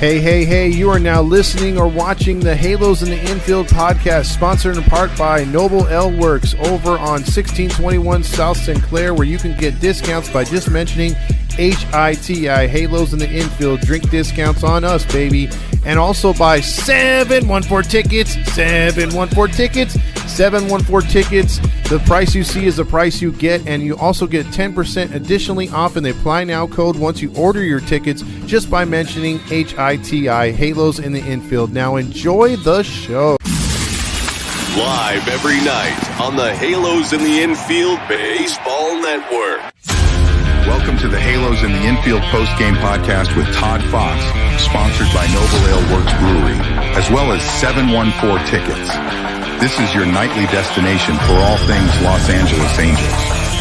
Hey, you are now listening or watching the Halos in the Infield podcast, sponsored in part by Noble L Works over on 1621 South Sinclair, where you can get discounts by just mentioning HITI, Halos in the Infield, drink discounts on us, baby. And also by 714 Tickets, 714 Tickets. The price you see is the price you get, and you also get 10% additionally off in the Apply Now code once you order your tickets just by mentioning HITI, Halos in the Infield. Now enjoy the show. Live every night on the Halos in the Infield Baseball Network. Welcome to the Halos in the Infield post-game podcast with Todd Fox, sponsored by Noble Ale Works Brewery, as well as 714 Tickets. This is your nightly destination for all things Los Angeles Angels.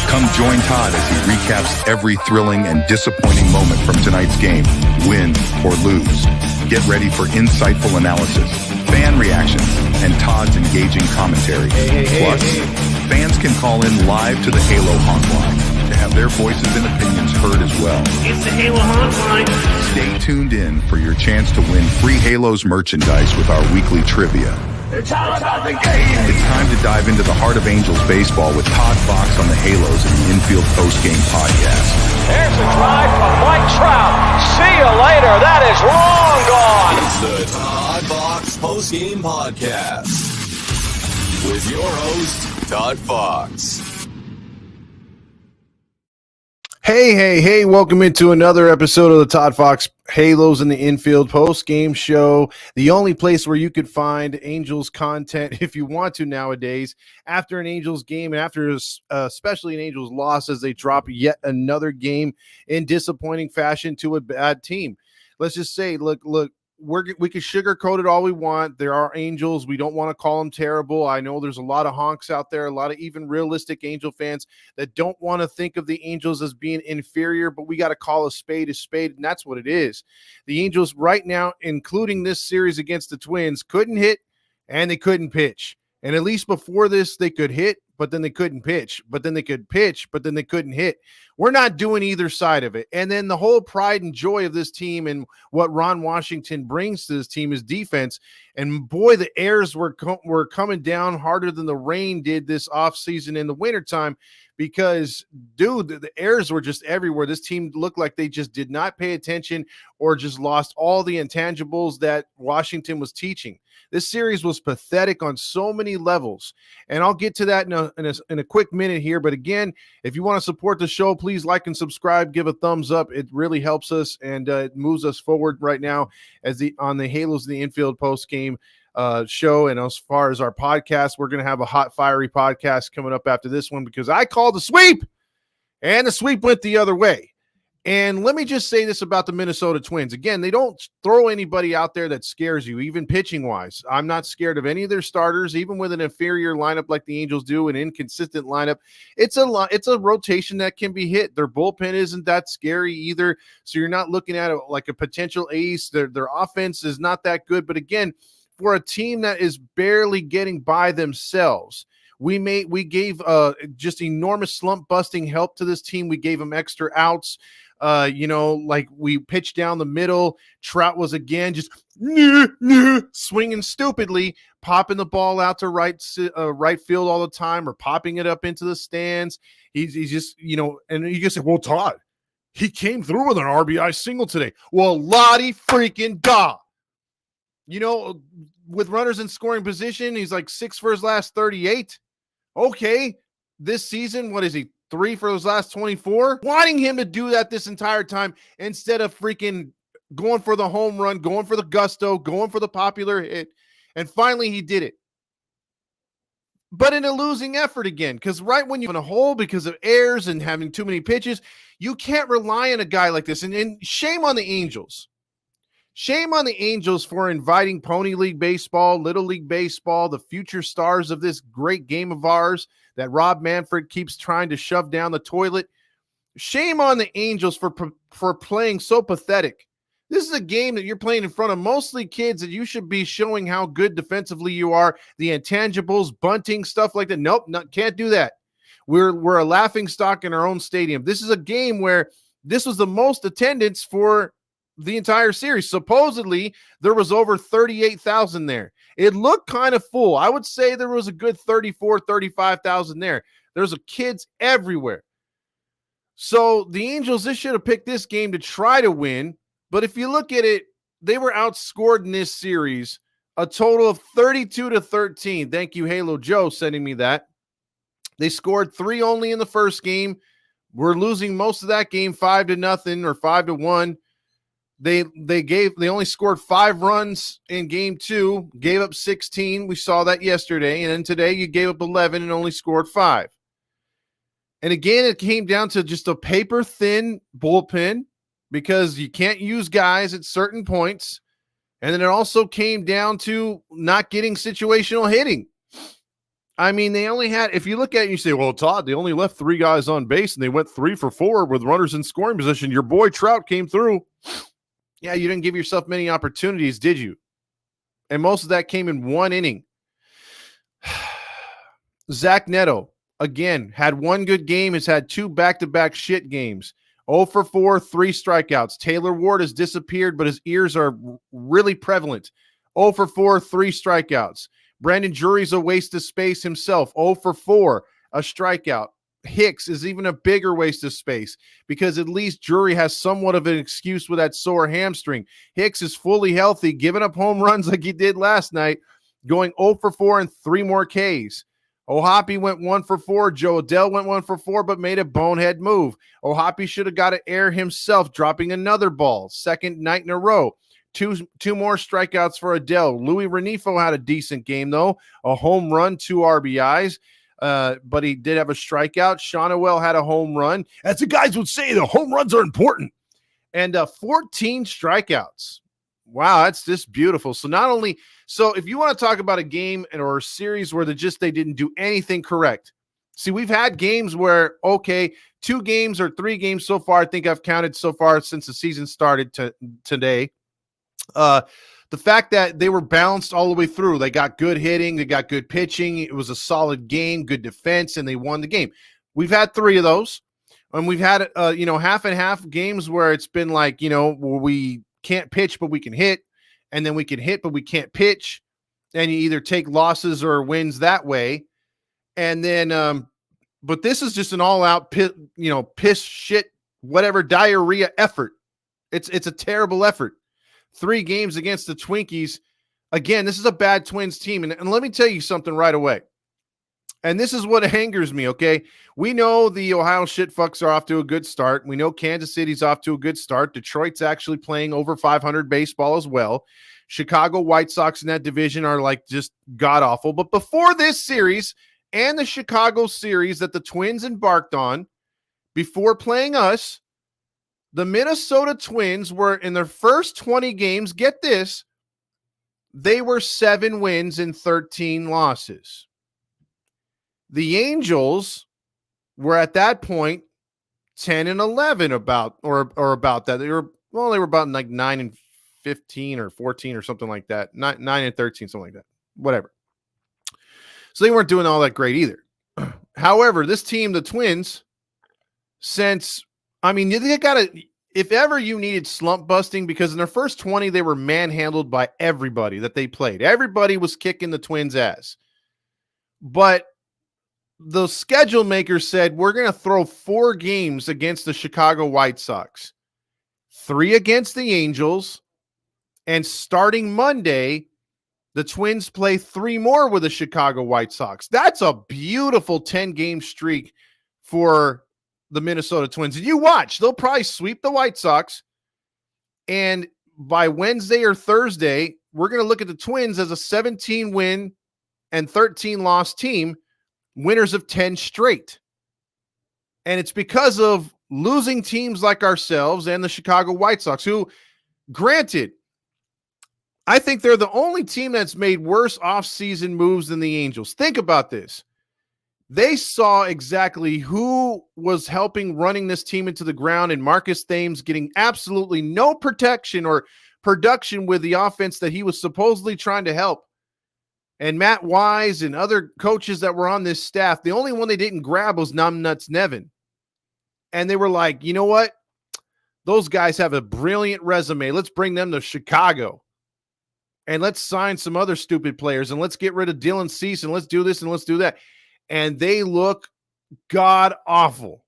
Come join Todd as he recaps every thrilling and disappointing moment from tonight's game, win or lose. Get ready for insightful analysis, fan reactions, and Todd's engaging commentary. Plus, fans can call in live to the Halo hotline to have their voices and opinions heard as well. It's the Halo hotline. Stay tuned in for your chance to win free Halos merchandise with our weekly trivia. It's all about the game. It's time to dive into the heart of Angels baseball with Todd Fox on the Halos in the Infield postgame podcast. There's a drive from Mike Trout. See you later. That is long gone. It's the Todd Fox postgame podcast with your host, Todd Fox. Hey, welcome into another episode of the Todd Fox Halos in the Infield post-game show, the only place where you could find Angels content if you want to nowadays, after an Angels game and after especially an Angels loss as they drop yet another game in disappointing fashion to a bad team. Let's just say, look, we can sugarcoat it all we want. There are Angels. We don't want to call them terrible. I know there's a lot of honks out there, a lot of even realistic Angel fans that don't want to think of the Angels as being inferior, but we got to call a spade, and that's what it is. The Angels right now, including this series against the Twins, couldn't hit and they couldn't pitch. And at least before this, they could hit, but then they couldn't pitch, but then they could pitch, but then they couldn't hit. We're not doing either side of it. And then the whole pride and joy of this team and what Ron Washington brings to this team is defense. And boy, the airs were coming down harder than the rain did this offseason in the wintertime because, dude, the airs were just everywhere. This team looked like they just did not pay attention or just lost all the intangibles that Washington was teaching. This series was pathetic on so many levels, and I'll get to that in a quick minute here. But again, if you want to support the show, please like and subscribe, give a thumbs up. It really helps us, and it moves us forward right now on the Halos in the Infield post game show. And as far as our podcast, we're going to have a hot, fiery podcast coming up after this one because I called the sweep, and the sweep went the other way. And let me just say this about the Minnesota Twins. Again, they don't throw anybody out there that scares you, even pitching-wise. I'm not scared of any of their starters, even with an inferior lineup like the Angels do, an inconsistent lineup. It's a rotation that can be hit. Their bullpen isn't that scary either, so you're not looking at it like a potential ace. Their offense is not that good. But again, for a team that is barely getting by themselves, we gave just enormous slump-busting help to this team. We gave them extra outs. Like we pitched down the middle. Trout was again just swinging stupidly, popping the ball out to right field all the time or popping it up into the stands. He's just, and you can say, well, Todd, he came through with an RBI single today. Well, Lottie freaking da. With runners in scoring position, he's like 6 for his last 38. Okay, this season, what is he? 3 for his last 24, wanting him to do that this entire time instead of freaking going for the home run, going for the gusto, going for the popular hit. And finally he did it. But in a losing effort again, because right when you're in a hole because of errors and having too many pitches, you can't rely on a guy like this. And shame on the Angels. Shame on the Angels for inviting Pony League Baseball, Little League Baseball, the future stars of this great game of ours that Rob Manfred keeps trying to shove down the toilet. Shame on the Angels for playing so pathetic. This is a game that you're playing in front of mostly kids that you should be showing how good defensively you are, the intangibles, bunting, stuff like that. Nope, can't do that. We're a laughing stock in our own stadium. This is a game where this was the most attendance for the entire series. Supposedly, there was over 38,000 there. It looked kind of full. I would say there was a good 35,000 there. There's kids everywhere. So the Angels, this should have picked this game to try to win. But if you look at it, they were outscored in this series a total of 32-13. Thank you, Halo Joe, sending me that. They scored 3 only in the first game. We're losing most of that game 5-0 or 5-1. They only scored 5 runs in game 2, gave up 16. We saw that yesterday. And then today you gave up 11 and only scored 5. And again, it came down to just a paper-thin bullpen because you can't use guys at certain points. And then it also came down to not getting situational hitting. I mean, they only had, if you look at it, you say, well, Todd, they only left 3 guys on base and they went 3 for 4 with runners in scoring position. Your boy Trout came through. Yeah, you didn't give yourself many opportunities, did you? And most of that came in 1 inning. Zach Neto, again, had 1 good game, has had 2 back-to-back shit games. 0 for 4, 3 strikeouts. Taylor Ward has disappeared, but his ears are really prevalent. 0 for 4, 3 strikeouts. Brandon Drury's a waste of space himself. 0 for 4, a strikeout. Hicks is even a bigger waste of space because at least Drury has somewhat of an excuse with that sore hamstring. Hicks is fully healthy, giving up home runs like he did last night, going 0 for 4 and 3 more Ks. Ohapi went 1 for 4. Joe Adell went 1 for 4, but made a bonehead move. Ohapi should have got an error himself, dropping another ball. Second night in a row. Two more strikeouts for Adell. Louis Renifo had a decent game, though. A home run, 2 RBIs. But he did have a strikeout. Shonowell had a home run. As the guys would say, the home runs are important. And 14 strikeouts. Wow, that's just beautiful. So if you want to talk about a game or a series where they didn't do anything correct. See, we've had games where, 2 games or 3 games so far, I think I've counted so far since the season started today. The fact that they were balanced all the way through, they got good hitting, they got good pitching, it was a solid game, good defense, and they won the game. We've had 3 of those, and we've had half and half games where it's been like, where we can't pitch but we can hit, and then we can hit but we can't pitch, and you either take losses or wins that way. And then but this is just an all-out piss shit whatever diarrhea effort. It's a terrible effort. 3 games against the Twinkies. Again, this is a bad Twins team. And let me tell you something right away. And this is what angers me, okay? We know the Ohio shitfucks are off to a good start. We know Kansas City's off to a good start. Detroit's actually playing over 500 baseball as well. Chicago White Sox in that division are like just god-awful. But before this series and the Chicago series that the Twins embarked on, before playing us, the Minnesota Twins were in their first 20 games, get this, they were 7 wins and 13 losses. The Angels were at that point 10 and 11 about that. They were about like 9 and 15 or 14 or something like that. 9 and 13, something like that. Whatever. So they weren't doing all that great either. However, this team, the Twins, they got to, if ever you needed slump busting, because in their first 20, they were manhandled by everybody that they played. Everybody was kicking the Twins' ass. But the schedule maker said, we're going to throw 4 games against the Chicago White Sox, 3 against the Angels, and starting Monday, the Twins play 3 more with the Chicago White Sox. That's a beautiful 10-game streak for the Minnesota Twins. And you watch, they'll probably sweep the White Sox. And by Wednesday or Thursday, we're going to look at the Twins as a 17-win and 13-loss team, winners of 10 straight. And it's because of losing teams like ourselves and the Chicago White Sox, who, granted, I think they're the only team that's made worse offseason moves than the Angels. Think about this. They saw exactly who was helping running this team into the ground, and Marcus Thames getting absolutely no protection or production with the offense that he was supposedly trying to help. And Matt Wise and other coaches that were on this staff, the only one they didn't grab was Numbnuts Nevin. And they were like, you know what? Those guys have a brilliant resume. Let's bring them to Chicago. And let's sign some other stupid players. And let's get rid of Dylan Cease. And let's do this and let's do that. And they look god awful.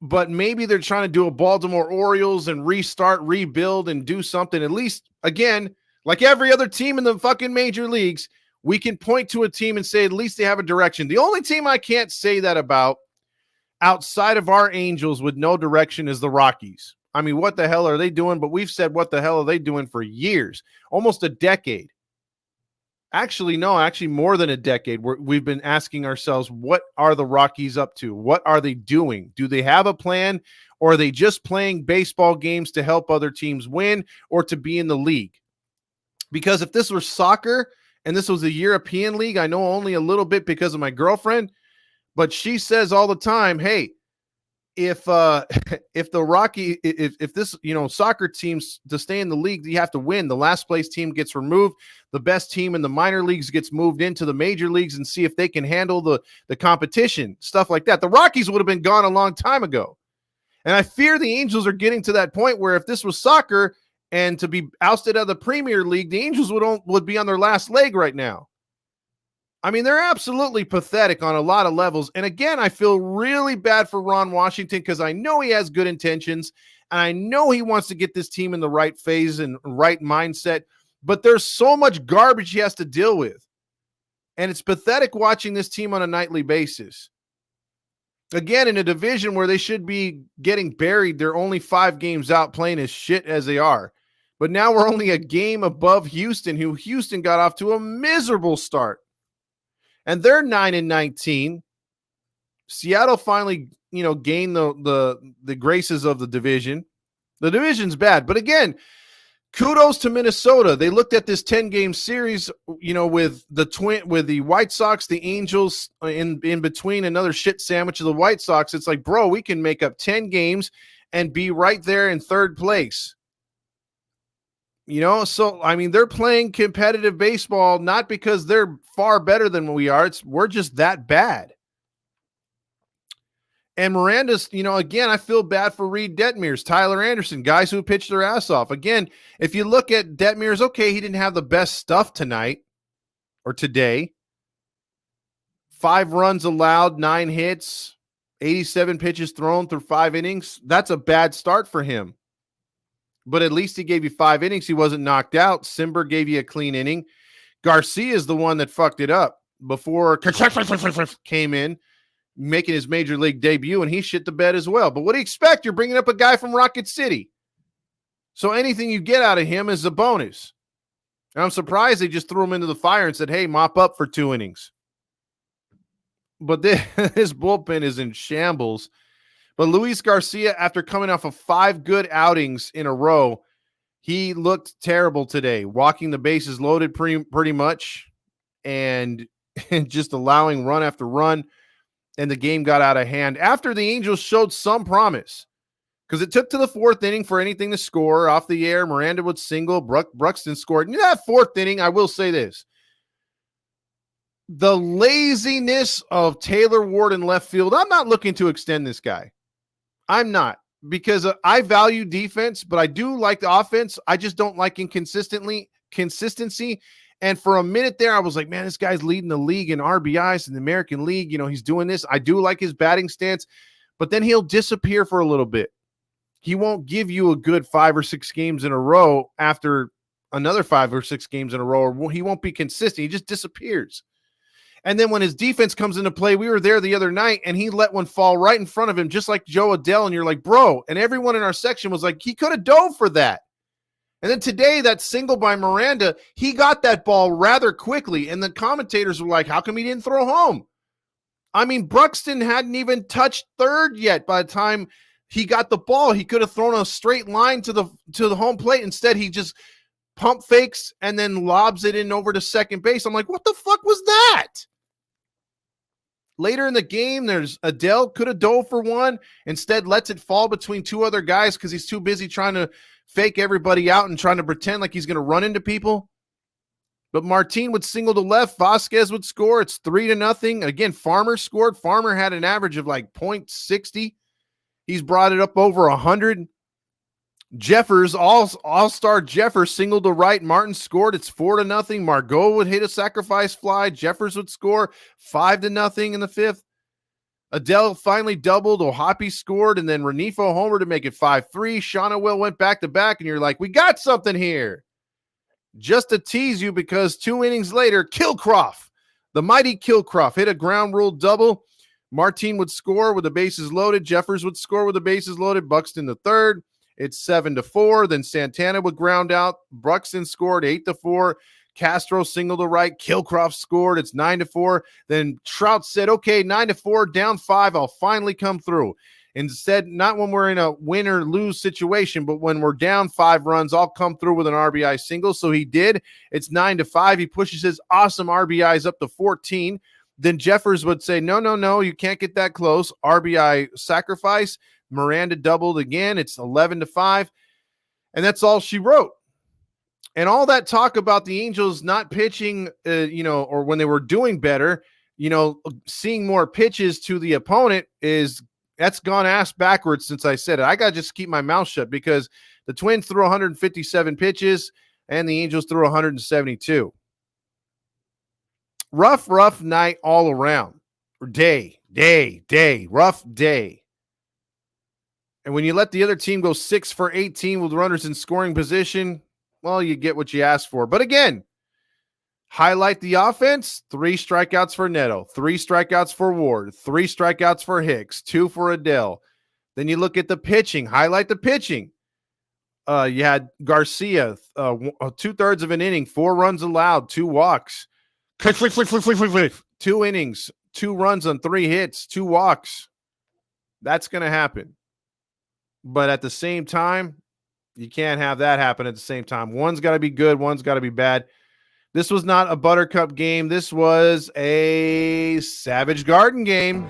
But maybe they're trying to do a Baltimore Orioles and restart, rebuild, and do something. At least, again, like every other team in the fucking major leagues, we can point to a team and say at least they have a direction. The only team I can't say that about outside of our Angels with no direction is the Rockies. I mean, what the hell are they doing? But we've said, what the hell are they doing for years, almost a decade. Actually, no, more than a decade. We've been asking ourselves, what are the Rockies up to? What are they doing? Do they have a plan, or are they just playing baseball games to help other teams win or to be in the league? Because if this were soccer and this was a European league, I know only a little bit because of my girlfriend, but she says all the time, hey, if the Rocky, if this, soccer teams to stay in the league, you have to win. The last place team gets removed. The best team in the minor leagues gets moved into the major leagues and see if they can handle the competition, stuff like that. The Rockies would have been gone a long time ago. And I fear the Angels are getting to that point where if this was soccer and to be ousted out of the Premier League, the Angels would be on their last leg right now. I mean, they're absolutely pathetic on a lot of levels. And again, I feel really bad for Ron Washington because I know he has good intentions and I know he wants to get this team in the right phase and right mindset, but there's so much garbage he has to deal with. And it's pathetic watching this team on a nightly basis. Again, in a division where they should be getting buried, they're only 5 games out playing as shit as they are. But now we're only a game above Houston, who Houston got off to a miserable start. And they're 9-19. Seattle finally, gained the graces of the division. The division's bad, but again, kudos to Minnesota. They looked at this 10-game series, with the White Sox, the Angels in between, another shit sandwich of the White Sox. It's like, bro, we can make up 10 games and be right there in third place. So, I mean, they're playing competitive baseball, not because they're far better than we are. We're just that bad. And Miranda's, again, I feel bad for Reed Detmers, Tyler Anderson, guys who pitched their ass off. Again, if you look at Detmers, okay, he didn't have the best stuff tonight or today. 5 runs allowed, 9 hits, 87 pitches thrown through 5 innings. That's a bad start for him. But at least he gave you 5 innings. He wasn't knocked out. Simber gave you a clean inning. Garcia is the one that fucked it up before came in, making his major league debut, and he shit the bed as well. But what do you expect? You're bringing up a guy from Rocket City. So anything you get out of him is a bonus. And I'm surprised they just threw him into the fire and said, hey, mop up for 2 innings. But this bullpen is in shambles. But Luis Garcia, after coming off of 5 good outings in a row, he looked terrible today, walking the bases loaded pretty much and just allowing run after run, and the game got out of hand after the Angels showed some promise because it took to the 4th inning for anything to score. Off the air, Miranda would single, Bruxton scored. In that 4th inning, I will say this. The laziness of Taylor Ward in left field, I'm not looking to extend this guy. I'm not, because I value defense, but I do like the offense. I just don't like consistency. And for a minute there, I was like, man, this guy's leading the league in RBIs in the American League. He's doing this. I do like his batting stance, but then he'll disappear for a little bit. He won't give you a good 5 or 6 games in a row after another 5 or 6 games in a row, or he won't be consistent. He just disappears. And then when his defense comes into play, we were there the other night, and he let one fall right in front of him, just like Joe Adell. And you're like, bro, and everyone in our section was like, he could have dove for that. And then today, that single by Miranda, he got that ball rather quickly. And the commentators were like, how come he didn't throw home? I mean, Bruxton hadn't even touched third yet by the time he got the ball. He could have thrown a straight line to the home plate. Instead, he just pump fakes and then lobs it in over to second base. I'm like, what the fuck was that? Later in the game, there's Adele could have dove for one. Instead, lets it fall between 2 other guys because he's too busy trying to fake everybody out and trying to pretend like he's going to run into people. But Martin would single to left. Vasquez would score. It's 3-0. Again, Farmer scored. Farmer had an average of like .60. He's brought it up over 100. Jeffers, all-star Jeffers singled to right. Martin scored. It's 4-0. Margot would hit a sacrifice fly. Jeffers would score 5-0 in the fifth. Adele finally doubled. Ohapi scored, and then Renifo homer to make it 5-3. Shauna Will went back-to-back, and you're like, we got something here. Just to tease you, because 2 innings later, Kilcroft, the mighty Kilcroft, hit a ground rule double. Martin would score with the bases loaded. Jeffers would score with the bases loaded. Buxton the third. It's 7-4. Then Santana would ground out. Buxton scored 8-4. Castro singled to right. Kilcroft scored. It's 9-4. Then Trout said, okay, 9-4, down 5. I'll finally come through. Instead, not when we're in a win or lose situation, but when we're down 5 runs, I'll come through with an RBI single. So he did. It's 9-5. He pushes his awesome RBIs up to 14. Then Jeffers would say, no, you can't get that close. RBI sacrifice. Miranda doubled again. It's 11-5. And that's all she wrote. And all that talk about the Angels not pitching, or when they were doing better, seeing more pitches to the opponent that's gone ass backwards since I said it. I got to just keep my mouth shut because the Twins threw 157 pitches and the Angels threw 172. Rough night all around. Day, rough day. And when you let the other team go 6 for 18 with runners in scoring position, well, you get what you asked for. But again, highlight the offense: 3 strikeouts for Neto, 3 strikeouts for Ward, 3 strikeouts for Hicks, 2 for Adele. Then you look at the pitching, highlight the pitching. You had Garcia, 2/3 of an inning, 4 runs allowed, 2 walks. 2 innings, 2 runs on 3 hits, 2 walks. That's going to happen. But at the same time, you can't have that happen at the same time. One's got to be good, one's got to be bad. This was not a Buttercup game. This was a Savage Garden game.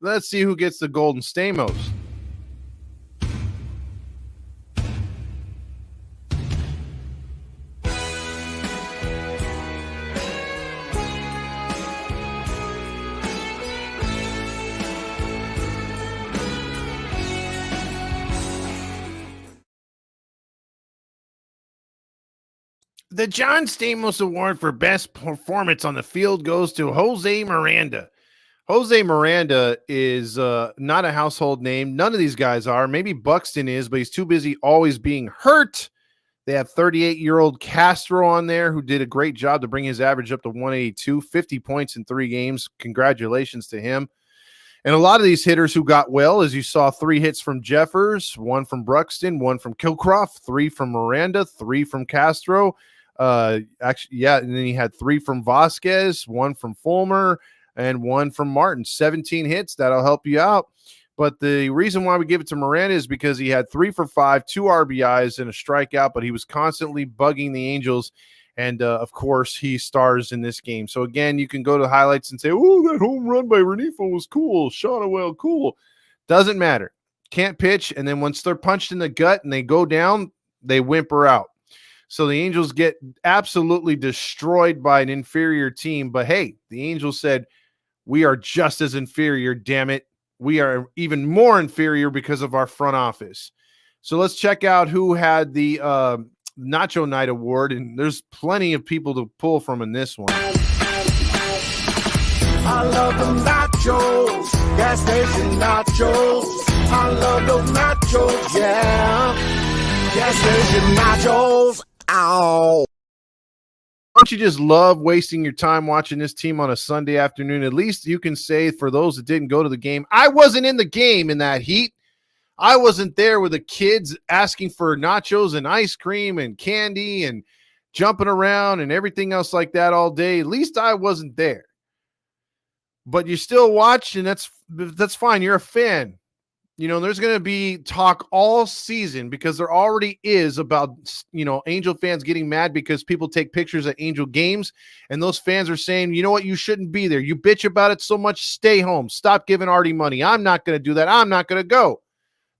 Let's see who gets the Golden Stamos. The John Stamos Award for Best Performance on the Field goes to Jose Miranda. Jose Miranda is not a household name. None of these guys are. Maybe Buxton is, but he's too busy always being hurt. They have 38-year-old Castro on there who did a great job to bring his average up to 182, 50 points in 3 games. Congratulations to him. And a lot of these hitters who got well, as you saw, 3 hits from Jeffers, 1 from Buxton, 1 from Kilcroft, 3 from Miranda, 3 from Castro. And then he had 3 from Vasquez, 1 from Fulmer, and 1 from Martin. 17 hits. That'll help you out. But the reason why we give it to Miranda is because he had 3 for 5, 2 RBIs, and a strikeout, but he was constantly bugging the Angels. And, of course, he stars in this game. So, again, you can go to highlights and say, oh, that home run by Renifo was cool. Shaunawell, cool. Doesn't matter. Can't pitch. And then once they're punched in the gut and they go down, they whimper out. So the Angels get absolutely destroyed by an inferior team. But, hey, the Angels said, we are just as inferior, damn it. We are even more inferior because of our front office. So let's check out who had the Nacho Night Award. And there's plenty of people to pull from in this one. I love the nachos, gas station nachos. I love those nachos, yeah. Gas station nachos, ow. Don't you just love wasting your time watching this team on a Sunday afternoon? At least you can say, for those that didn't go to the game, I wasn't in the game in that heat. I wasn't there with the kids asking for nachos and ice cream and candy and jumping around and everything else like that all day. At least I wasn't there. But you still watch, and that's fine. You're a fan. There's going to be talk all season because there already is about, Angel fans getting mad because people take pictures at Angel games. And those fans are saying, you know what? You shouldn't be there. You bitch about it so much. Stay home. Stop giving Artie money. I'm not going to do that. I'm not going to go.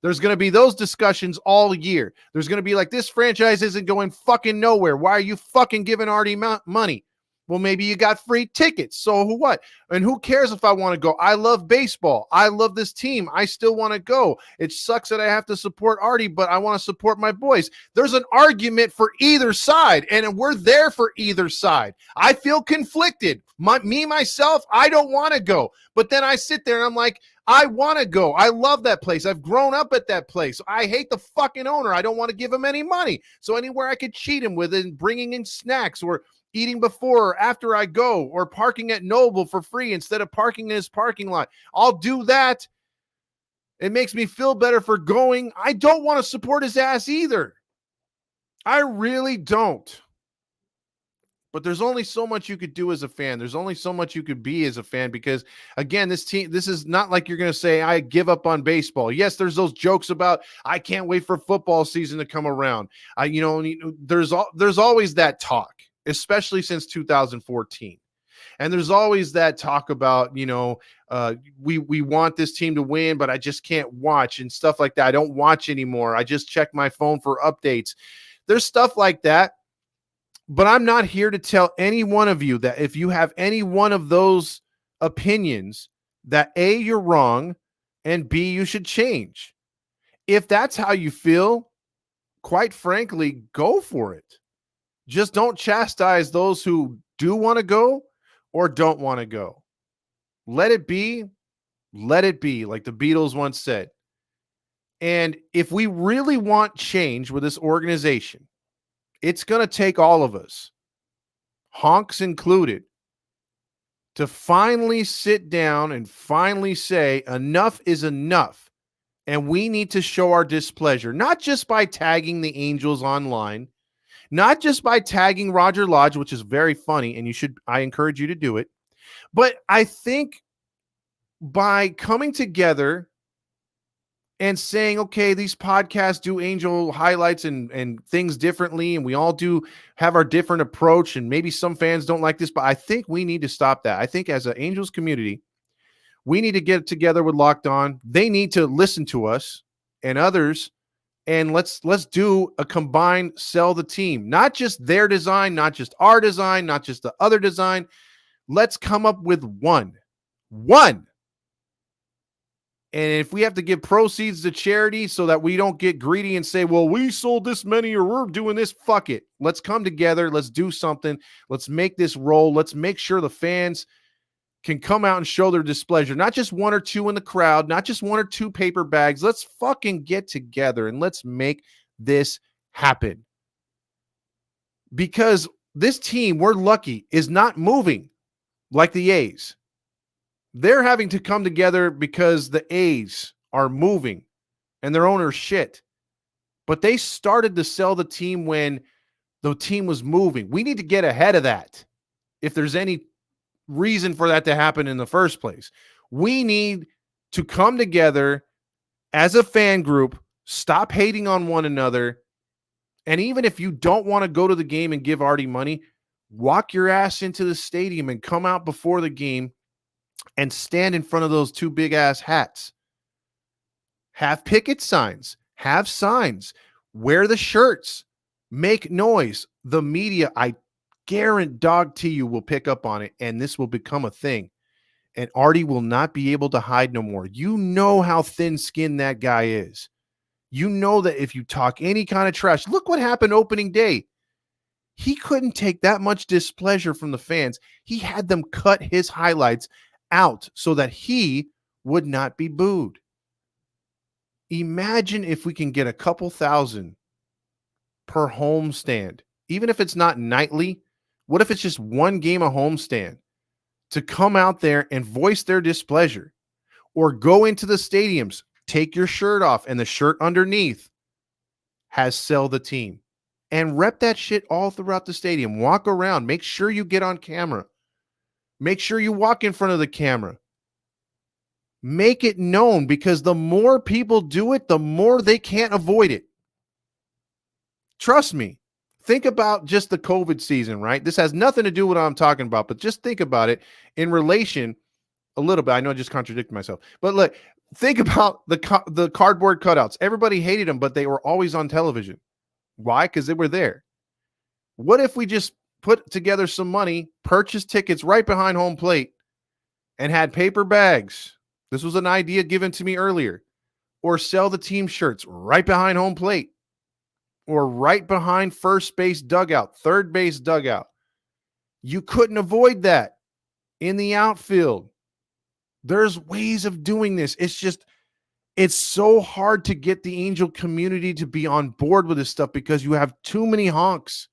There's going to be those discussions all year. There's going to be like, this franchise isn't going fucking nowhere. Why are you fucking giving Artie money? Well, maybe you got free tickets. So what? And who cares if I want to go? I love baseball. I love this team. I still want to go. It sucks that I have to support Artie, but I want to support my boys. There's an argument for either side, and we're there for either side. I feel conflicted. Myself, I don't want to go. But then I sit there and I'm like, I want to go. I love that place. I've grown up at that place. I hate the fucking owner. I don't want to give him any money. So anywhere I could cheat him with it, bringing in snacks or eating before or after I go, or parking at Noble for free instead of parking in his parking lot, I'll do that. It makes me feel better for going. I don't want to support his ass either. I really don't. But there's only so much you could do as a fan. There's only so much you could be as a fan because, again, this is not like you're going to say, I give up on baseball. Yes, there's those jokes about, I can't wait for football season to come around. There's always that talk, especially since 2014. And there's always that talk about, we want this team to win, but I just can't watch and stuff like that. I don't watch anymore. I just check my phone for updates. There's stuff like that. But I'm not here to tell any one of you that if you have any one of those opinions, that A, you're wrong, and B, you should change. If that's how you feel, quite frankly, go for it. Just don't chastise those who do want to go or don't want to go. Let it be, like the Beatles once said. And if we really want change with this organization, it's going to take all of us, honks included, to finally sit down and finally say enough is enough. And we need to show our displeasure, not just by tagging the Angels online, not just by tagging Roger Lodge, which is very funny, and I encourage you to do it. But I think by coming together and saying, okay, these podcasts do Angel highlights and things differently, and we all do have our different approach, and maybe some fans don't like this, but I think we need to stop that. I think as an Angels community, we need to get together with Locked On. They need to listen to us and others, and let's do a combined sell the team. Not just their design, not just our design, not just the other design. Let's come up with one. And if we have to give proceeds to charity so that we don't get greedy and say, well, we sold this many or we're doing this, fuck it. Let's come together. Let's do something. Let's make this roll. Let's make sure the fans can come out and show their displeasure. Not just one or two in the crowd, not just one or two paper bags. Let's fucking get together and let's make this happen. Because this team, we're lucky, is not moving like the A's. They're having to come together because the A's are moving and their owner's shit. But they started to sell the team when the team was moving. We need to get ahead of that if there's any reason for that to happen in the first place. We need to come together as a fan group, stop hating on one another, and even if you don't want to go to the game and give Artie money, walk your ass into the stadium and come out before the game and stand in front of those two big ass hats. Have picket signs, have signs, wear the shirts, make noise. The media, I guarantee you, will pick up on it, and this will become a thing. And Artie will not be able to hide no more. You know how thin-skinned that guy is. You know that if you talk any kind of trash, look what happened opening day. He couldn't take that much displeasure from the fans. He had them cut his highlights out so that he would not be booed. Imagine if we can get a couple thousand per homestand, even if it's not nightly. What if it's just one game a homestand to come out there and voice their displeasure, or go into the stadiums, take your shirt off, and the shirt underneath has sell the team, and rep that shit all throughout the stadium. Walk around, make sure you get on camera. Make sure you walk in front of the camera. Make it known, because the more people do it, the more they can't avoid it. Trust me. Think about just the COVID season, right? This has nothing to do with what I'm talking about, but just think about it in relation a little bit. I know I just contradicted myself, but look, think about the cardboard cutouts. Everybody hated them, but they were always on television. Why? Because they were there. What if we just put together some money, purchased tickets right behind home plate, and had paper bags? This was an idea given to me earlier. Or sell the team shirts right behind home plate, or right behind first base dugout, third base dugout. You couldn't avoid that in the outfield. There's ways of doing this. It's so hard to get the Angel community to be on board with this stuff, because you have too many honks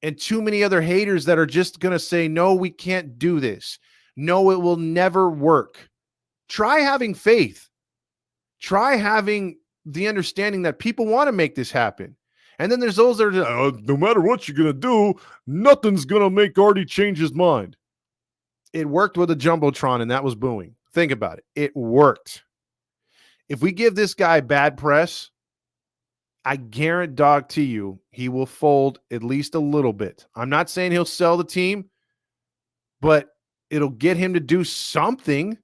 and too many other haters that are just going to say, no, we can't do this. No, it will never work. Try having faith. Try having the understanding that people want to make this happen. And then there's those that are, no matter what you're going to do, nothing's going to make Artie change his mind. It worked with a Jumbotron, and that was booing. Think about it. It worked. If we give this guy bad press, I guarantee you he will fold at least a little bit. I'm not saying he'll sell the team, but it'll get him to do something.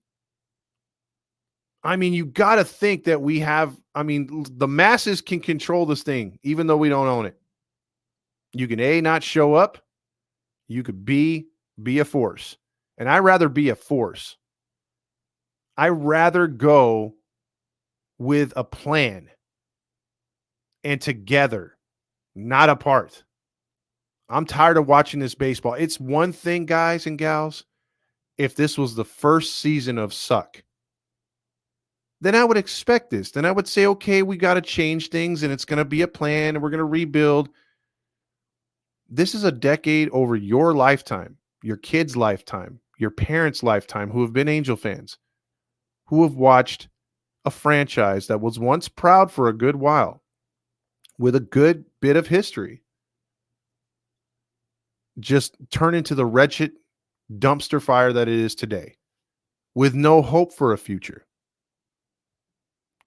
I mean, you got to think that the masses can control this thing, even though we don't own it. You can A, not show up. You could B, be a force. And I'd rather be a force. I'd rather go with a plan and together, not apart. I'm tired of watching this baseball. It's one thing, guys and gals, if this was the first season of suck. Then I would expect this. Then I would say, okay, we got to change things, and it's going to be a plan, and we're going to rebuild. This is a decade over your lifetime, your kids' lifetime, your parents' lifetime, who have been Angel fans, who have watched a franchise that was once proud for a good while, with a good bit of history, just turn into the wretched dumpster fire that it is today, with no hope for a future.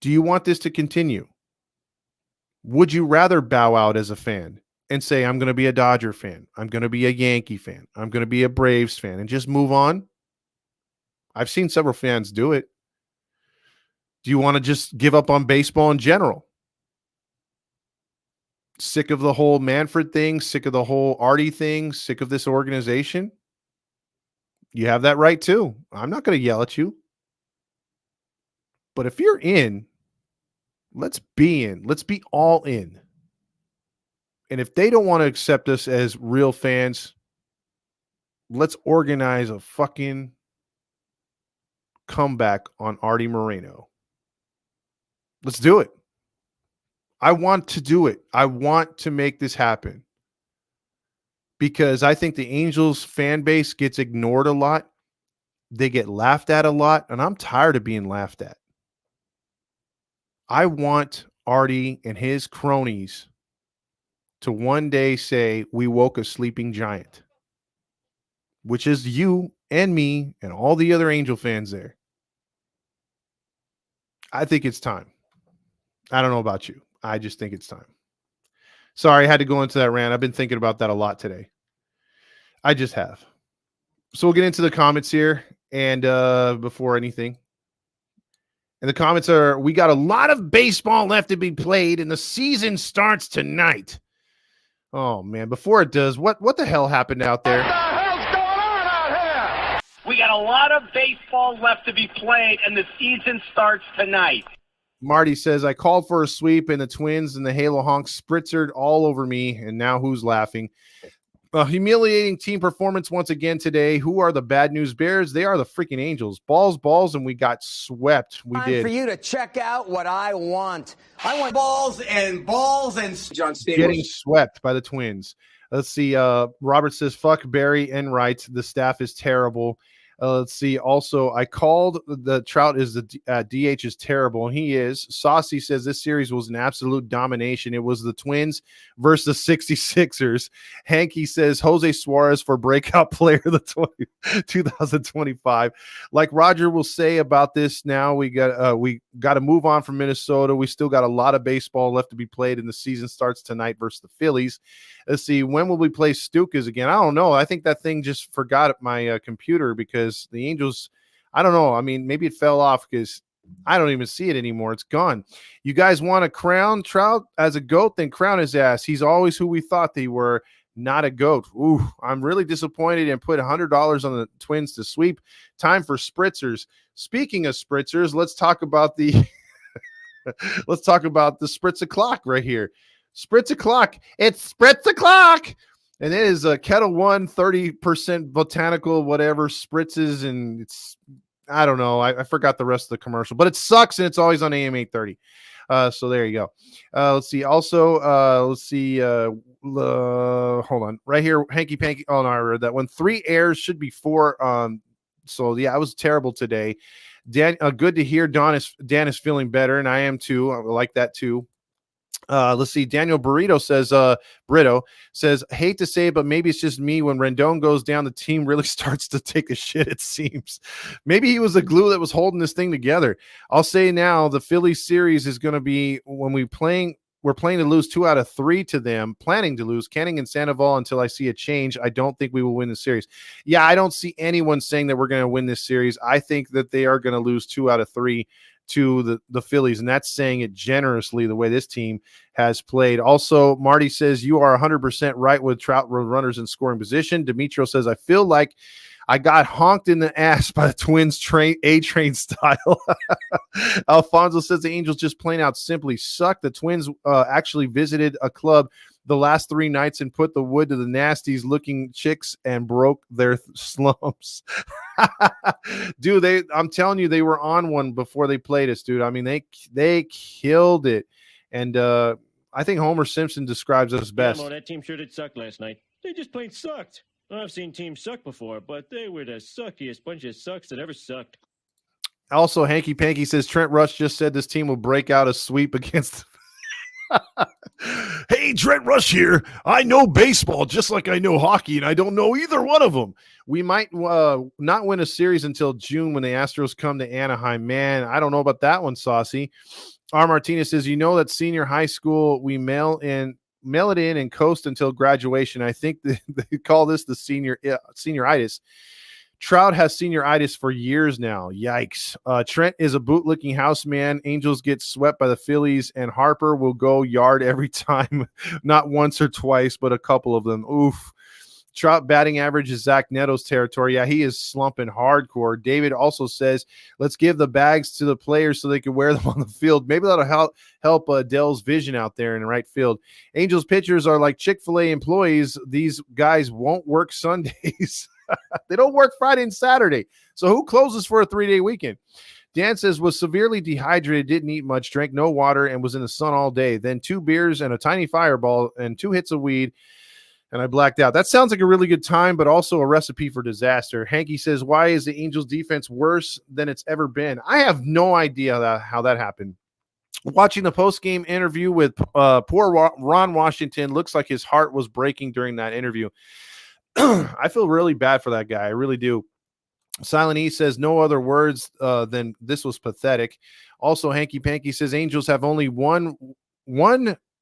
Do you want this to continue? Would you rather bow out as a fan and say, I'm going to be a Dodger fan, I'm going to be a Yankee fan, I'm going to be a Braves fan, and just move on? I've seen several fans do it. Do you want to just give up on baseball in general? Sick of the whole Manfred thing, sick of the whole Artie thing, sick of this organization? You have that right too. I'm not going to yell at you. But if you're in, let's be in. Let's be all in. And if they don't want to accept us as real fans, let's organize a fucking comeback on Artie Moreno. Let's do it. I want to do it. I want to make this happen. Because I think the Angels fan base gets ignored a lot. They get laughed at a lot. And I'm tired of being laughed at. I want Artie and his cronies to one day say, we woke a sleeping giant, which is you and me and all the other Angel fans there. I think it's time. I don't know about you. I just think it's time. Sorry, I had to go into that rant. I've been thinking about that a lot today. I just have. So we'll get into the comments here. And before anything, and the comments are, we got a lot of baseball left to be played, and the season starts tonight. Oh, man. Before it does, what the hell happened out there? What the hell's going on out here? We got a lot of baseball left to be played, and the season starts tonight. Marty says, I called for a sweep, and the Twins and the Halo Honks spritzered all over me, and now who's laughing? A humiliating team performance once again today. Who are the bad news bears? They are the freaking Angels. Balls, and we got swept. We did. For you to check out what I want. I want balls and John Stamos. Getting swept by the Twins. Let's see. Robert says, fuck Barry and Wright. The staff is terrible. Let's see. Also, I called the Trout is the DH is terrible, and he is. Saucy says this series was an absolute domination. It was the Twins versus the 66ers. Hanky says Jose Suarez for breakout player of the 2025. Like Roger will say about this now, we got to move on from Minnesota. We still got a lot of baseball left to be played, and the season starts tonight versus the Phillies. Let's see, when will we play Stukas again? I don't know. I think that thing just forgot my computer because the Angels, I don't know. I mean, maybe it fell off because I don't even see it anymore. It's gone. You guys want to crown Trout as a GOAT? Then crown his ass. He's always who we thought they were, not a GOAT. Ooh, I'm really disappointed and put $100 on the Twins to sweep. Time for spritzers. Speaking of spritzers, let's talk about the let's talk about the spritz o'clock right here. Spritz o'clock. It's spritz o'clock. And it is a Kettle One 30% botanical, whatever, spritzes. And it's, I don't know. I forgot the rest of the commercial, but it sucks. And it's always on AM 830. So there you go. Let's see. Also, let's see. Hold on. Right here, Hanky Panky. Oh, no, I read that one. 3 airs should be 4. So, yeah, I was terrible today. Good to hear Dan is feeling better, and I am too. I like that too. Let's see. Daniel Brito says, hate to say it, but maybe it's just me. When Rendon goes down, the team really starts to take a shit, it seems. Maybe he was the glue that was holding this thing together. I'll say now, the Phillies series is going to be when we're playing to lose 2 out of 3 to them, planning to lose Canning and Sandoval until I see a change. I don't think we will win the series. Yeah, I don't see anyone saying that we're going to win this series. I think that they are going to lose 2 out of 3 to the Phillies, and that's saying it generously the way this team has played. Also, Marty says you are 100% right with Trout runners in scoring position. Demetrio says I feel like I got honked in the ass by the Twins A-train style. Alfonso says the Angels just plain out simply suck. The Twins actually visited a club the last 3 nights and put the wood to the nasties looking chicks and broke their slumps. Dude, I'm telling you, they were on one before they played us, dude. I mean, they killed it. And I think Homer Simpson describes us best. Yeah, that team sure did suck last night. They just plain sucked. I've seen teams suck before, but they were the suckiest bunch of sucks that ever sucked. Also, Hanky Panky says Trent Rush just said this team will break out a sweep against Hey, Trent Rush here. I know baseball just like I know hockey, and I don't know either one of them. We might not win a series until June when the Astros come to Anaheim. Man, I don't know about that one, Saucy. R. Martinez says, that senior high school, we mail it in and coast until graduation. I think they call this the senioritis. Trout has senioritis for years now. Yikes. Trent is a bootlicking house man. Angels get swept by the Phillies, and Harper will go yard every time. Not once or twice, but a couple of them. Oof. Trout batting average is Zach Neto's territory. Yeah, he is slumping hardcore. David also says, let's give the bags to the players so they can wear them on the field. Maybe that'll help Dell's vision out there in the right field. Angels pitchers are like Chick-fil-A employees. These guys won't work Sundays. They don't work Friday and Saturday. So who closes for a 3-day weekend? Dan says, was severely dehydrated, didn't eat much, drank no water, and was in the sun all day. Then 2 beers and a tiny fireball and 2 hits of weed, and I blacked out. That sounds like a really good time, but also a recipe for disaster. Hanky says, why is the Angels defense worse than it's ever been? I have no idea how that happened. Watching the post-game interview with poor Ron Washington, looks like his heart was breaking during that interview. I feel really bad for that guy. I really do. Silent E says no other words than this was pathetic. Also, Hanky Panky says Angels have only won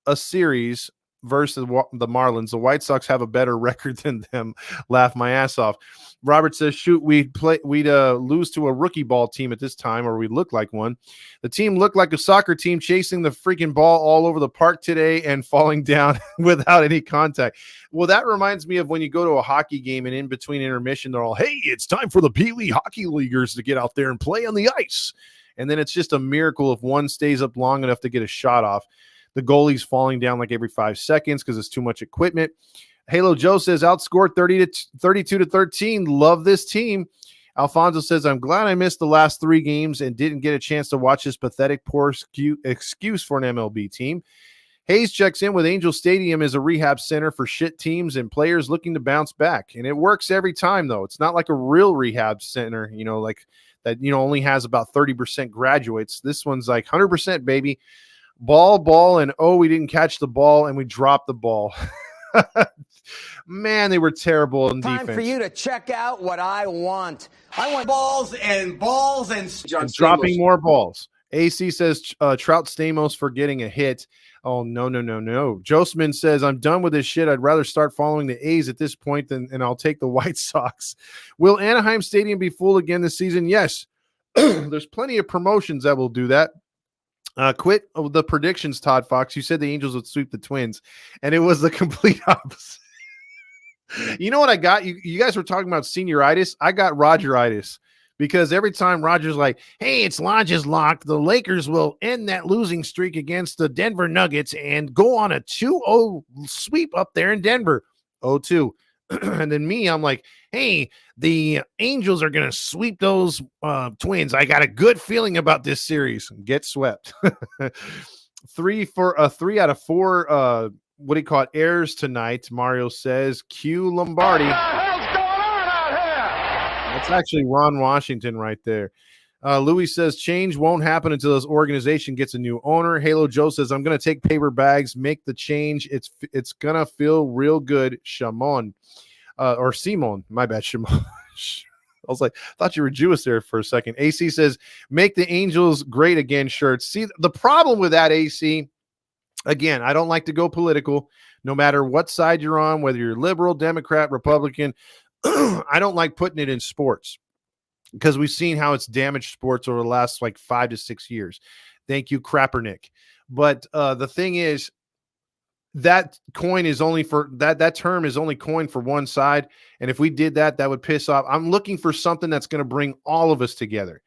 a series versus the Marlins. The White Sox have a better record than them. Laugh my ass off. Robert says, shoot, we'd lose to a rookie ball team at this time, or we look like one. The team looked like a soccer team chasing the freaking ball all over the park today and falling down without any contact. Well, that reminds me of when you go to a hockey game and in between intermission, they're all, hey, it's time for the Pee Wee hockey leaguers to get out there and play on the ice. And then it's just a miracle if one stays up long enough to get a shot off. The goalie's falling down like every 5 seconds because it's too much equipment. Halo Joe says outscored 32-13. Love this team. Alfonso says, I'm glad I missed the last 3 games and didn't get a chance to watch this pathetic, poor excuse for an MLB team. Hayes checks in with Angel Stadium is a rehab center for shit teams and players looking to bounce back. And it works every time, though. It's not like a real rehab center, like that, only has about 30% graduates. This one's like 100%, baby. Ball, and we didn't catch the ball and we dropped the ball. Man, they were terrible in defense. Time for you to check out what I want. I want balls and and dropping more balls. AC says Trout Stamos for getting a hit. Oh, no. Josman says, I'm done with this shit. I'd rather start following the A's at this point and I'll take the White Sox. Will Anaheim Stadium be full again this season? Yes. There's plenty of promotions that will do that. Quit the predictions, Todd Fox. You said the Angels would sweep the Twins, and it was the complete opposite. You know what I got? You guys were talking about senioritis. I got Rogeritis. Because every time Roger's like, hey, it's Lodge's lock, the Lakers will end that losing streak against the Denver Nuggets and go on a 2-0 sweep up there in Denver. 0-2. And then me, I'm like, hey, the Angels are going to sweep those Twins. I got a good feeling about this series. Get swept. 3 out of 4, what do you call it, errors tonight, Mario says. Q Lombardi. That's actually Ron Washington right there. Louis says change won't happen until this organization gets a new owner. Halo Joe says I'm going to take paper bags, make the change. It's going to feel real good. Shimon or Simon. My bad, Shimon. I was like, thought you were Jewish there for a second. AC says make the Angels great again shirts. See, the problem with that, AC, again, I don't like to go political no matter what side you're on, whether you're liberal, Democrat, Republican. I don't like putting it in sports because we've seen how it's damaged sports over the last like 5 to 6 years. Thank you, Crappernick. But the thing is, that coin is only for that term is only coined for one side. And if we did that, that would piss off. I'm looking for something that's going to bring all of us together.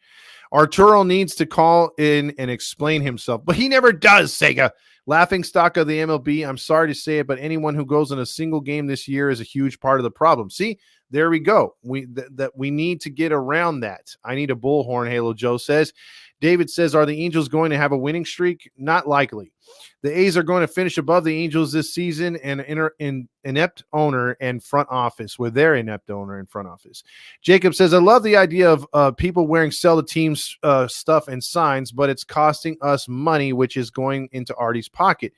Arturo needs to call in and explain himself, but he never does, Sega. Laughing stock of the MLB. I'm sorry to say it, but anyone who goes in a single game this year is a huge part of the problem. See, there we go. We need to get around that. I need a bullhorn, Halo Joe says. David says, are the Angels going to have a winning streak? Not likely. The A's are going to finish above the Angels this season and inept owner and front office with their inept owner and front office. Jacob says, I love the idea of people wearing sell the team's stuff and signs, but it's costing us money, which is going into Artie's pocket.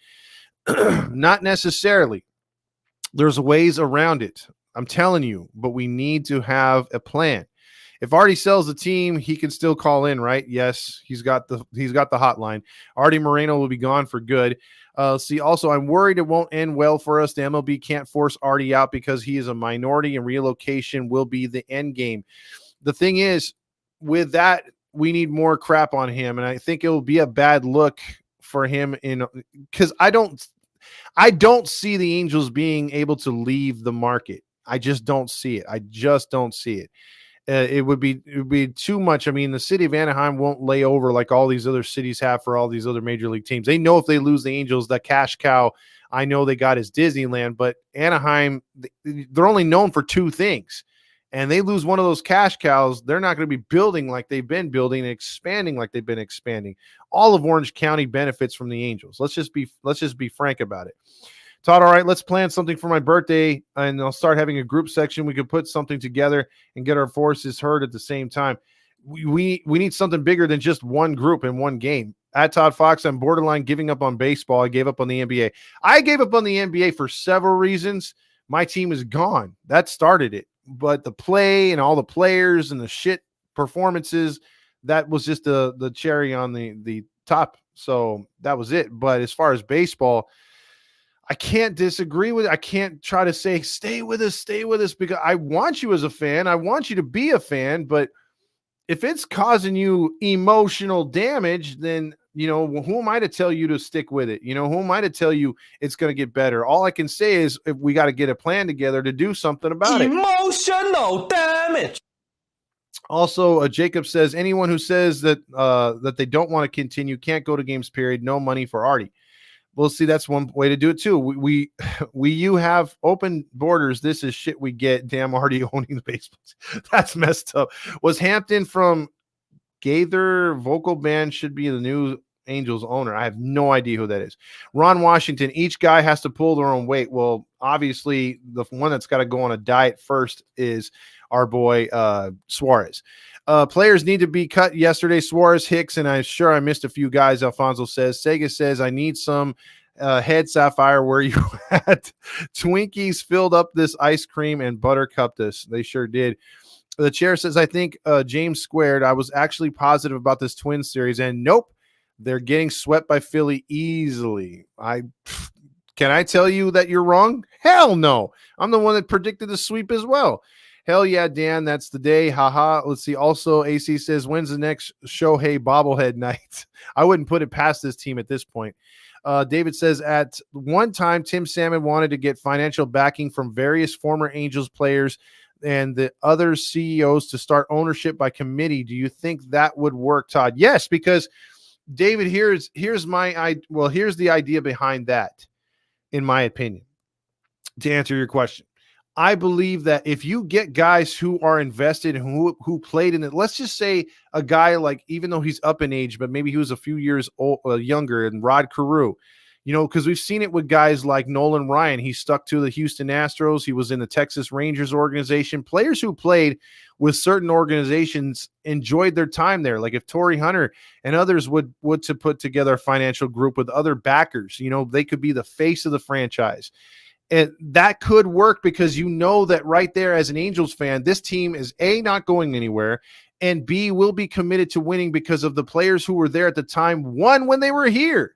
Not necessarily. There's ways around it. I'm telling you, but we need to have a plan. If Artie sells the team, he can still call in, right? Yes, he's got the hotline. Artie Moreno will be gone for good. See, also, I'm worried it won't end well for us. The MLB can't force Artie out because he is a minority, and relocation will be the end game. The thing is, with that, we need more crap on him, and I think it will be a bad look for him because I don't see the Angels being able to leave the market. I just don't see it. It would be too much. I mean, the city of Anaheim won't lay over like all these other cities have for all these other major league teams. They know if they lose the Angels, that cash cow I know they got is Disneyland, but Anaheim, they're only known for 2 things. And they lose one of those cash cows, they're not going to be building like they've been building and expanding like they've been expanding. All of Orange County benefits from the Angels. Let's just be frank about it. Todd, all right, let's plan something for my birthday, and I'll start having a group section. We could put something together and get our forces heard at the same time. We need something bigger than just one group in one game. At Todd Fox, I'm borderline giving up on baseball. I gave up on the NBA. I gave up on the NBA for several reasons. My team is gone. That started it. But the play and all the players and the shit performances, that was just the cherry on the top. So that was it. But as far as baseball, I can't disagree with it. I can't try to say, stay with us, because I want you as a fan. I want you to be a fan. But if it's causing you emotional damage, then, who am I to tell you to stick with it? Who am I to tell you it's going to get better? All I can say is if we got to get a plan together to do something about it. Emotional damage. Also, Jacob says anyone who says that they don't want to continue can't go to games, period. No money for Artie. Well, see, that's one way to do it too. You have open borders. This is shit we get. Damn, Artie owning the basements. That's messed up. Was Hampton from Gaither vocal band should be the new Angels owner. I have no idea who that is. Ron Washington, each guy has to pull their own weight. Well, obviously, the one that's got to go on a diet first is our boy Suarez. Players need to be cut yesterday. Suarez, Hicks, and I'm sure I missed a few guys. Alfonso says. Sega says, I need some head Sapphire where you at. Twinkies filled up this ice cream and buttercupped this. They sure did. The chair says, I think James squared. I was actually positive about this Twins series, and nope, they're getting swept by Philly easily. Can I tell you that you're wrong? Hell no. I'm the one that predicted the sweep as well. Hell yeah, Dan, that's the day. Haha. Let's see. Also, AC says, when's the next Shohei bobblehead night? I wouldn't put it past this team at this point. David says, at one time, Tim Salmon wanted to get financial backing from various former Angels players and the other CEOs to start ownership by committee. Do you think that would work, Todd? Yes, because David, here's the idea behind that, in my opinion, to answer your question. I believe that if you get guys who are invested and who played in it, let's just say a guy like, even though he's up in age, but maybe he was a few years younger, and Rod Carew, because we've seen it with guys like Nolan Ryan. He stuck to the Houston Astros. He was in the Texas Rangers organization. Players who played with certain organizations enjoyed their time there. Like if Torrey Hunter and others would to put together a financial group with other backers, they could be the face of the franchise. And that could work because that right there as an Angels fan, this team is A, not going anywhere, and B, will be committed to winning because of the players who were there at the time, one, when they were here.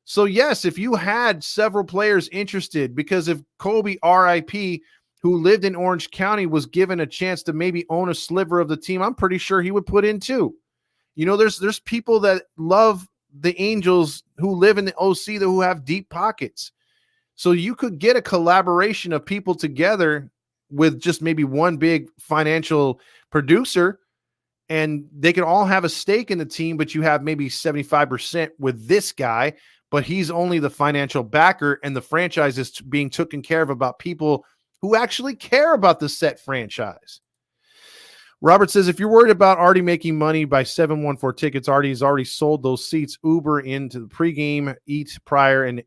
So yes, if you had several players interested, because if Kobe RIP, who lived in Orange County, was given a chance to maybe own a sliver of the team, I'm pretty sure he would put in too. There's people that love the Angels who live in the OC who have deep pockets. So you could get a collaboration of people together with just maybe one big financial producer, and they can all have a stake in the team, but you have maybe 75% with this guy, but he's only the financial backer, and the franchise is being taken care of about people who actually care about the set franchise. Robert says, if you're worried about Artie making money by 714 tickets, Artie's already sold those seats. Uber into the pregame, eat prior and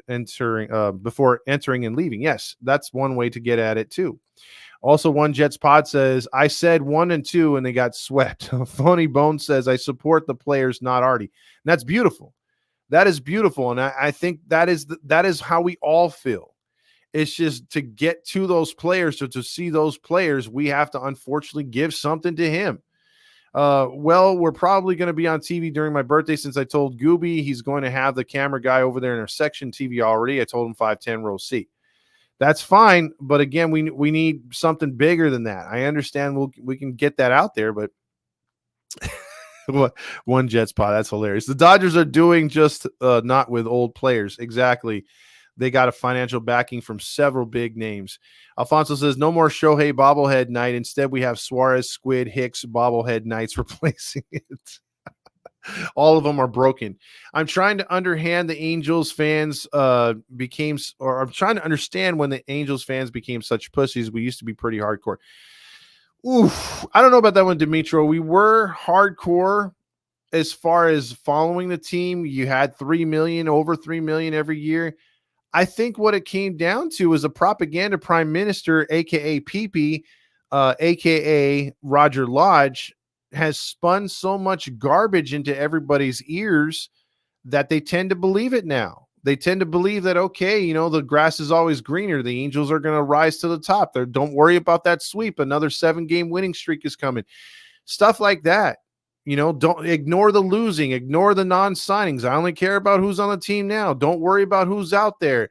entering before entering and leaving. Yes, that's one way to get at it too. Also, One Jets Pod says, I said 1 and 2 and they got swept. Phony Bone says, I support the players, not Artie. And that's beautiful. That is beautiful. And I think that is how we all feel. It's just to get to those players, to see those players, we have to unfortunately give something to him. We're probably going to be on TV during my birthday since I told Gooby he's going to have the camera guy over there in our section TV already. I told him 510 row C. That's fine, but again, we need something bigger than that. I understand we can get that out there, but One Jets Pod, that's hilarious. The Dodgers are doing just not with old players. Exactly. They got a financial backing from several big names. Alfonso says, no more Shohei bobblehead night. Instead, we have Suarez, Squid, Hicks bobblehead nights replacing it. All of them are broken. I'm trying to understand the Angels fans I'm trying to understand when the Angels fans became such pussies. We used to be pretty hardcore. Oof. I don't know about that one, Dimitro. We were hardcore as far as following the team. You had over 3 million every year. I think what it came down to is a propaganda prime minister, a.k.a. Pee-Pee, a.k.a. Roger Lodge, has spun so much garbage into everybody's ears that they tend to believe it now. They tend to believe that, okay, the grass is always greener. The Angels are going to rise to the top. Don't worry about that sweep. Another 7-game winning streak is coming. Stuff like that. Don't ignore the losing, ignore the non-signings. I only care about who's on the team now. Don't worry about who's out there.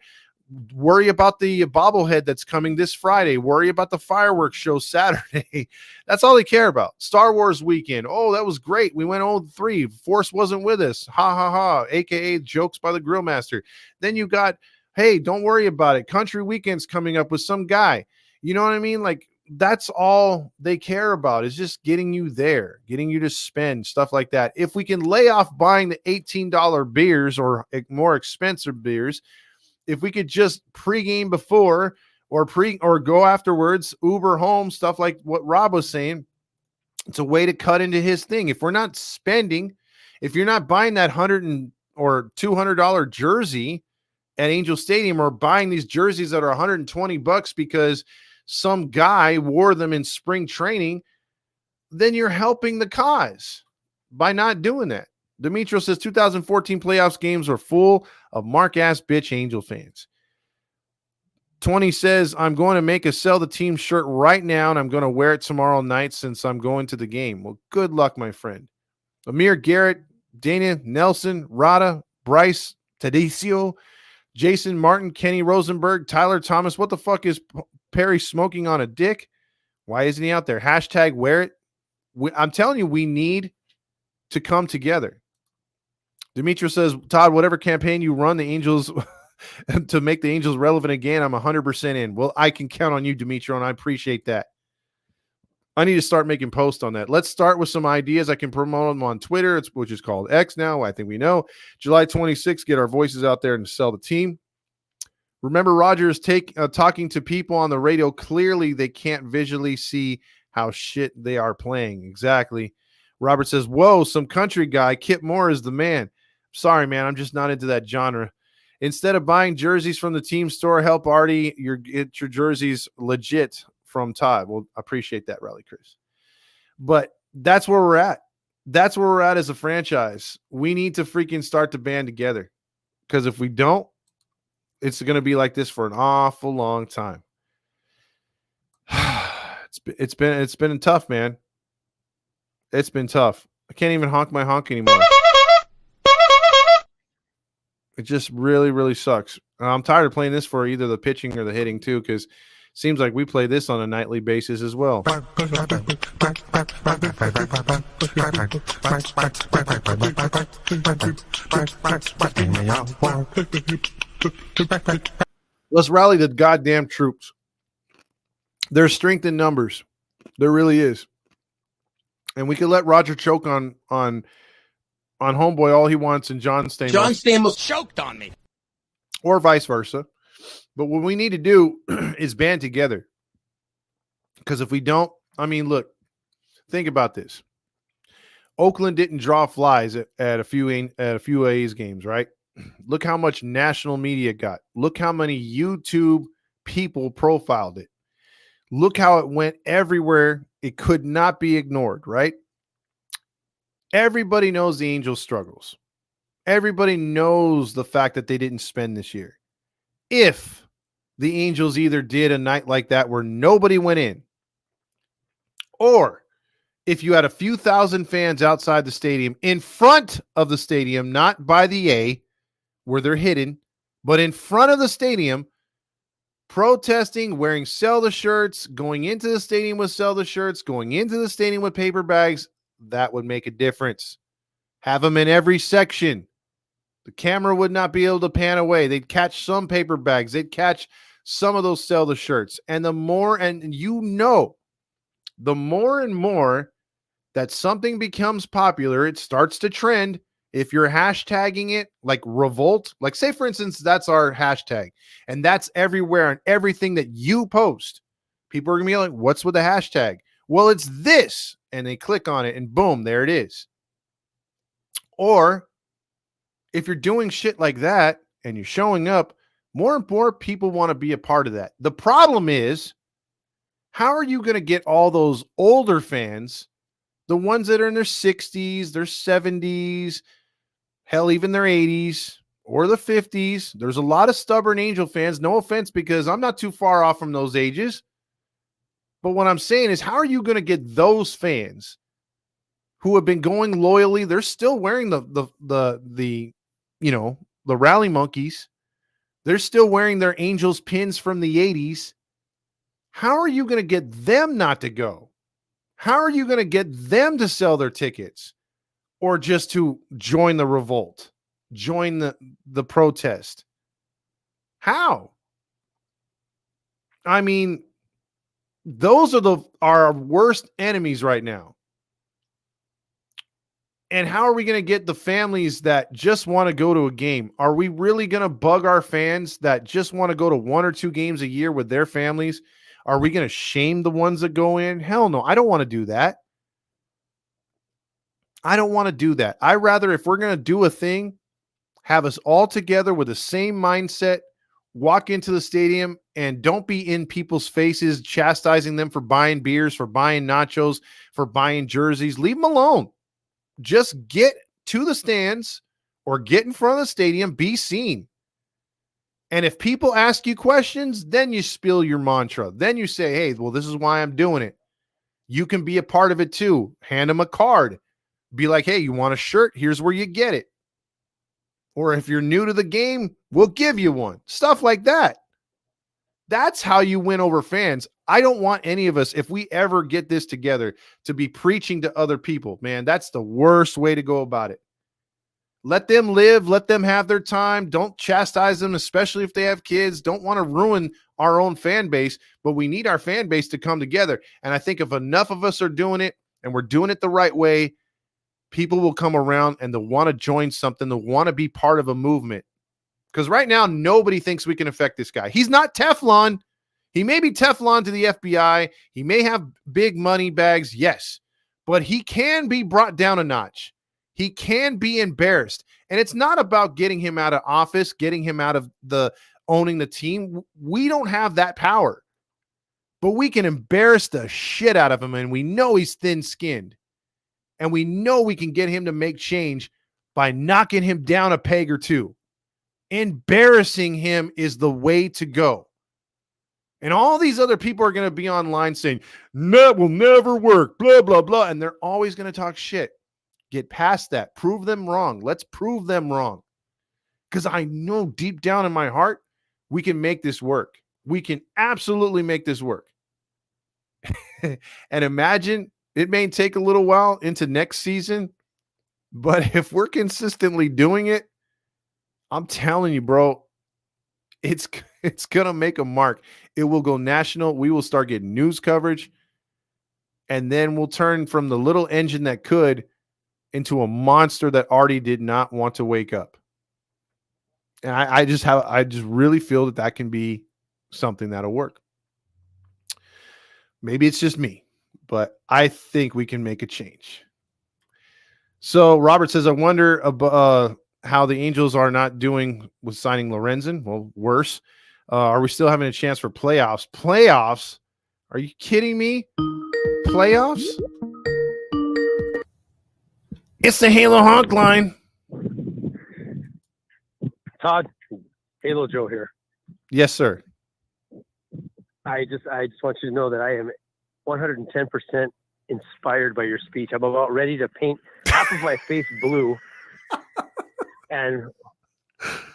Worry about the bobblehead that's coming this Friday. Worry about the fireworks show Saturday. That's all they care about. Star Wars weekend. Oh, that was great. We went 0-3. Force wasn't with us. Ha, ha, ha. AKA jokes by the grill master. Then you got, hey, don't worry about it. Country weekend's coming up with some guy. You know what I mean? Like, that's all they care about, is just getting you there, getting you to spend, stuff like that. If we can lay off buying the $18 beers or more expensive beers, if we could just pregame before or go afterwards, Uber home, stuff like what Rob was saying, it's a way to cut into his thing. If we're not spending If you're not buying that or $200 jersey at Angel Stadium, or buying these jerseys that are $120 because some guy wore them in spring training, then you're helping the cause by not doing that. Demetrio says 2014 playoffs games are full of mark-ass bitch Angel fans. 20 says, I'm going to make a sell the team shirt right now, and I'm going to wear it tomorrow night since I'm going to the game. Well, good luck, my friend. Amir, Garrett, Dana, Nelson, Rada, Bryce, Tadesio, Jason Martin, Kenny Rosenberg, Tyler Thomas. What the fuck is Perry smoking on a dick? Why isn't he out there? Hashtag wear it. I'm telling you, we need to come together. Demetrio says, Todd, whatever campaign you run, the Angels to make the Angels relevant again, I'm 100% in. Well, I can count on you, Demetrio, and I appreciate that. I need to start making posts on that. Let's start with some ideas. I can promote them on Twitter, which is called X now. I think we know. July 26th, get our voices out there and sell the team. Remember, Rogers talking to people on the radio. Clearly, they can't visually see how shit they are playing. Exactly. Robert says, whoa, some country guy. Kip Moore is the man. Sorry, man. I'm just not into that genre. Instead of buying jerseys from the team store, help Artie get your jerseys legit from Todd. Well, I appreciate that, Rally Chris. But that's where we're at. That's where we're at as a franchise. We need to freaking start to band together. Because if we don't, it's going to be like this for an awful long time. It's been tough, man. It's been tough. I can't even honk my honk anymore. It just really, really sucks. I'm tired of playing this for either the pitching or the hitting too, because it seems like we play this on a nightly basis as well. Let's rally the goddamn troops. There's strength in numbers. There really is. And we could let Roger choke on Homeboy all he wants and John Stamos choked on me. Or vice versa. But what we need to do is band together. Because if we don't, I mean, look, think about this. Oakland didn't draw flies at a few A's games, right? Look how much national media got. Look how many YouTube people profiled it. Look how it went everywhere. It could not be ignored, right? Everybody knows the Angels' struggles. Everybody knows the fact that they didn't spend this year. If the Angels either did a night like that where nobody went in, or if you had a few thousand fans outside the stadium, in front of the stadium, not by the A, where they're hidden, but in front of the stadium, protesting, wearing sell the shirts, going into the stadium with sell the shirts, going into the stadium with paper bags, that would make a difference. Have them in every section. The camera would not be able to pan away. They'd catch some paper bags. They'd catch some of those sell the shirts. And the more, and you know, the more and more that something becomes popular, it starts to trend. If you're hashtagging it like revolt, like say, for instance, that's our hashtag, and that's everywhere and everything that you post, people are going to be like, what's with the hashtag? Well, it's this. And they click on it and boom, there it is. Or if you're doing shit like that and you're showing up, more and more people want to be a part of that. The problem is, how are you going to get all those older fans, the ones that are in their 60s, their 70s, hell, even their 80s or the 50s? There's a lot of stubborn Angel fans. No offense, because I'm not too far off from those ages. But what I'm saying is, how are you going to get those fans who have been going loyally? They're still wearing the rally monkeys. They're still wearing their Angels pins from the 80s. How are you going to get them not to go? How are you going to get them to sell their tickets or just to join the revolt, join the protest? How? I mean, those are our worst enemies right now. And how are we going to get the families that just want to go to a game? Are we really going to bug our fans that just want to go to 1 or 2 games a year with their families? Are we going to shame the ones that go in? Hell no, I don't want to do that. I don't want to do that. I rather, if we're going to do a thing, have us all together with the same mindset, walk into the stadium, and don't be in people's faces, chastising them for buying beers, for buying nachos, for buying jerseys. Leave them alone. Just get to the stands or get in front of the stadium, be seen. And if people ask you questions, then you spill your mantra. Then you say, hey, well, this is why I'm doing it. You can be a part of it too. Hand them a card. Be like, hey, you want a shirt? Here's where you get it. Or if you're new to the game, we'll give you one. Stuff like that. That's how you win over fans. I don't want any of us, if we ever get this together, to be preaching to other people. Man, that's the worst way to go about it. Let them live. Let them have their time. Don't chastise them, especially if they have kids. Don't want to ruin our own fan base, but we need our fan base to come together. And I think if enough of us are doing it and we're doing it the right way, people will come around and they'll want to join something. They'll want to be part of a movement. Because right now, nobody thinks we can affect this guy. He's not Teflon. He may be Teflon to the FBI. He may have big money bags, yes. But he can be brought down a notch. He can be embarrassed. And it's not about getting him out of office, getting him out of the owning the team. We don't have that power. But we can embarrass the shit out of him, and we know he's thin-skinned. And we know we can get him to make change by knocking him down a peg or two. Embarrassing him is the way to go. And all these other people are going to be online saying, that will never work, blah, blah, blah. And they're always going to talk shit. Get past that. Prove them wrong. Let's prove them wrong. Because I know deep down in my heart, we can make this work. We can absolutely make this work. And imagine, it may take a little while into next season, but if we're consistently doing it, I'm telling you, bro, it's going to make a mark. It will go national. We will start getting news coverage. And then we'll turn from the little engine that could into a monster that already did not want to wake up. And I just really feel that can be something that'll work. Maybe it's just me, but I think we can make a change. So Robert says, I wonder about how the Angels are not doing with signing Lorenzen. Well, worse. Are we still having a chance for playoffs? Playoffs? Are you kidding me? Playoffs? It's the Halo Honk line. Todd, Halo Joe here. Yes, sir. I just want you to know that I am 110% inspired by your speech. I'm about ready to paint half of my face blue and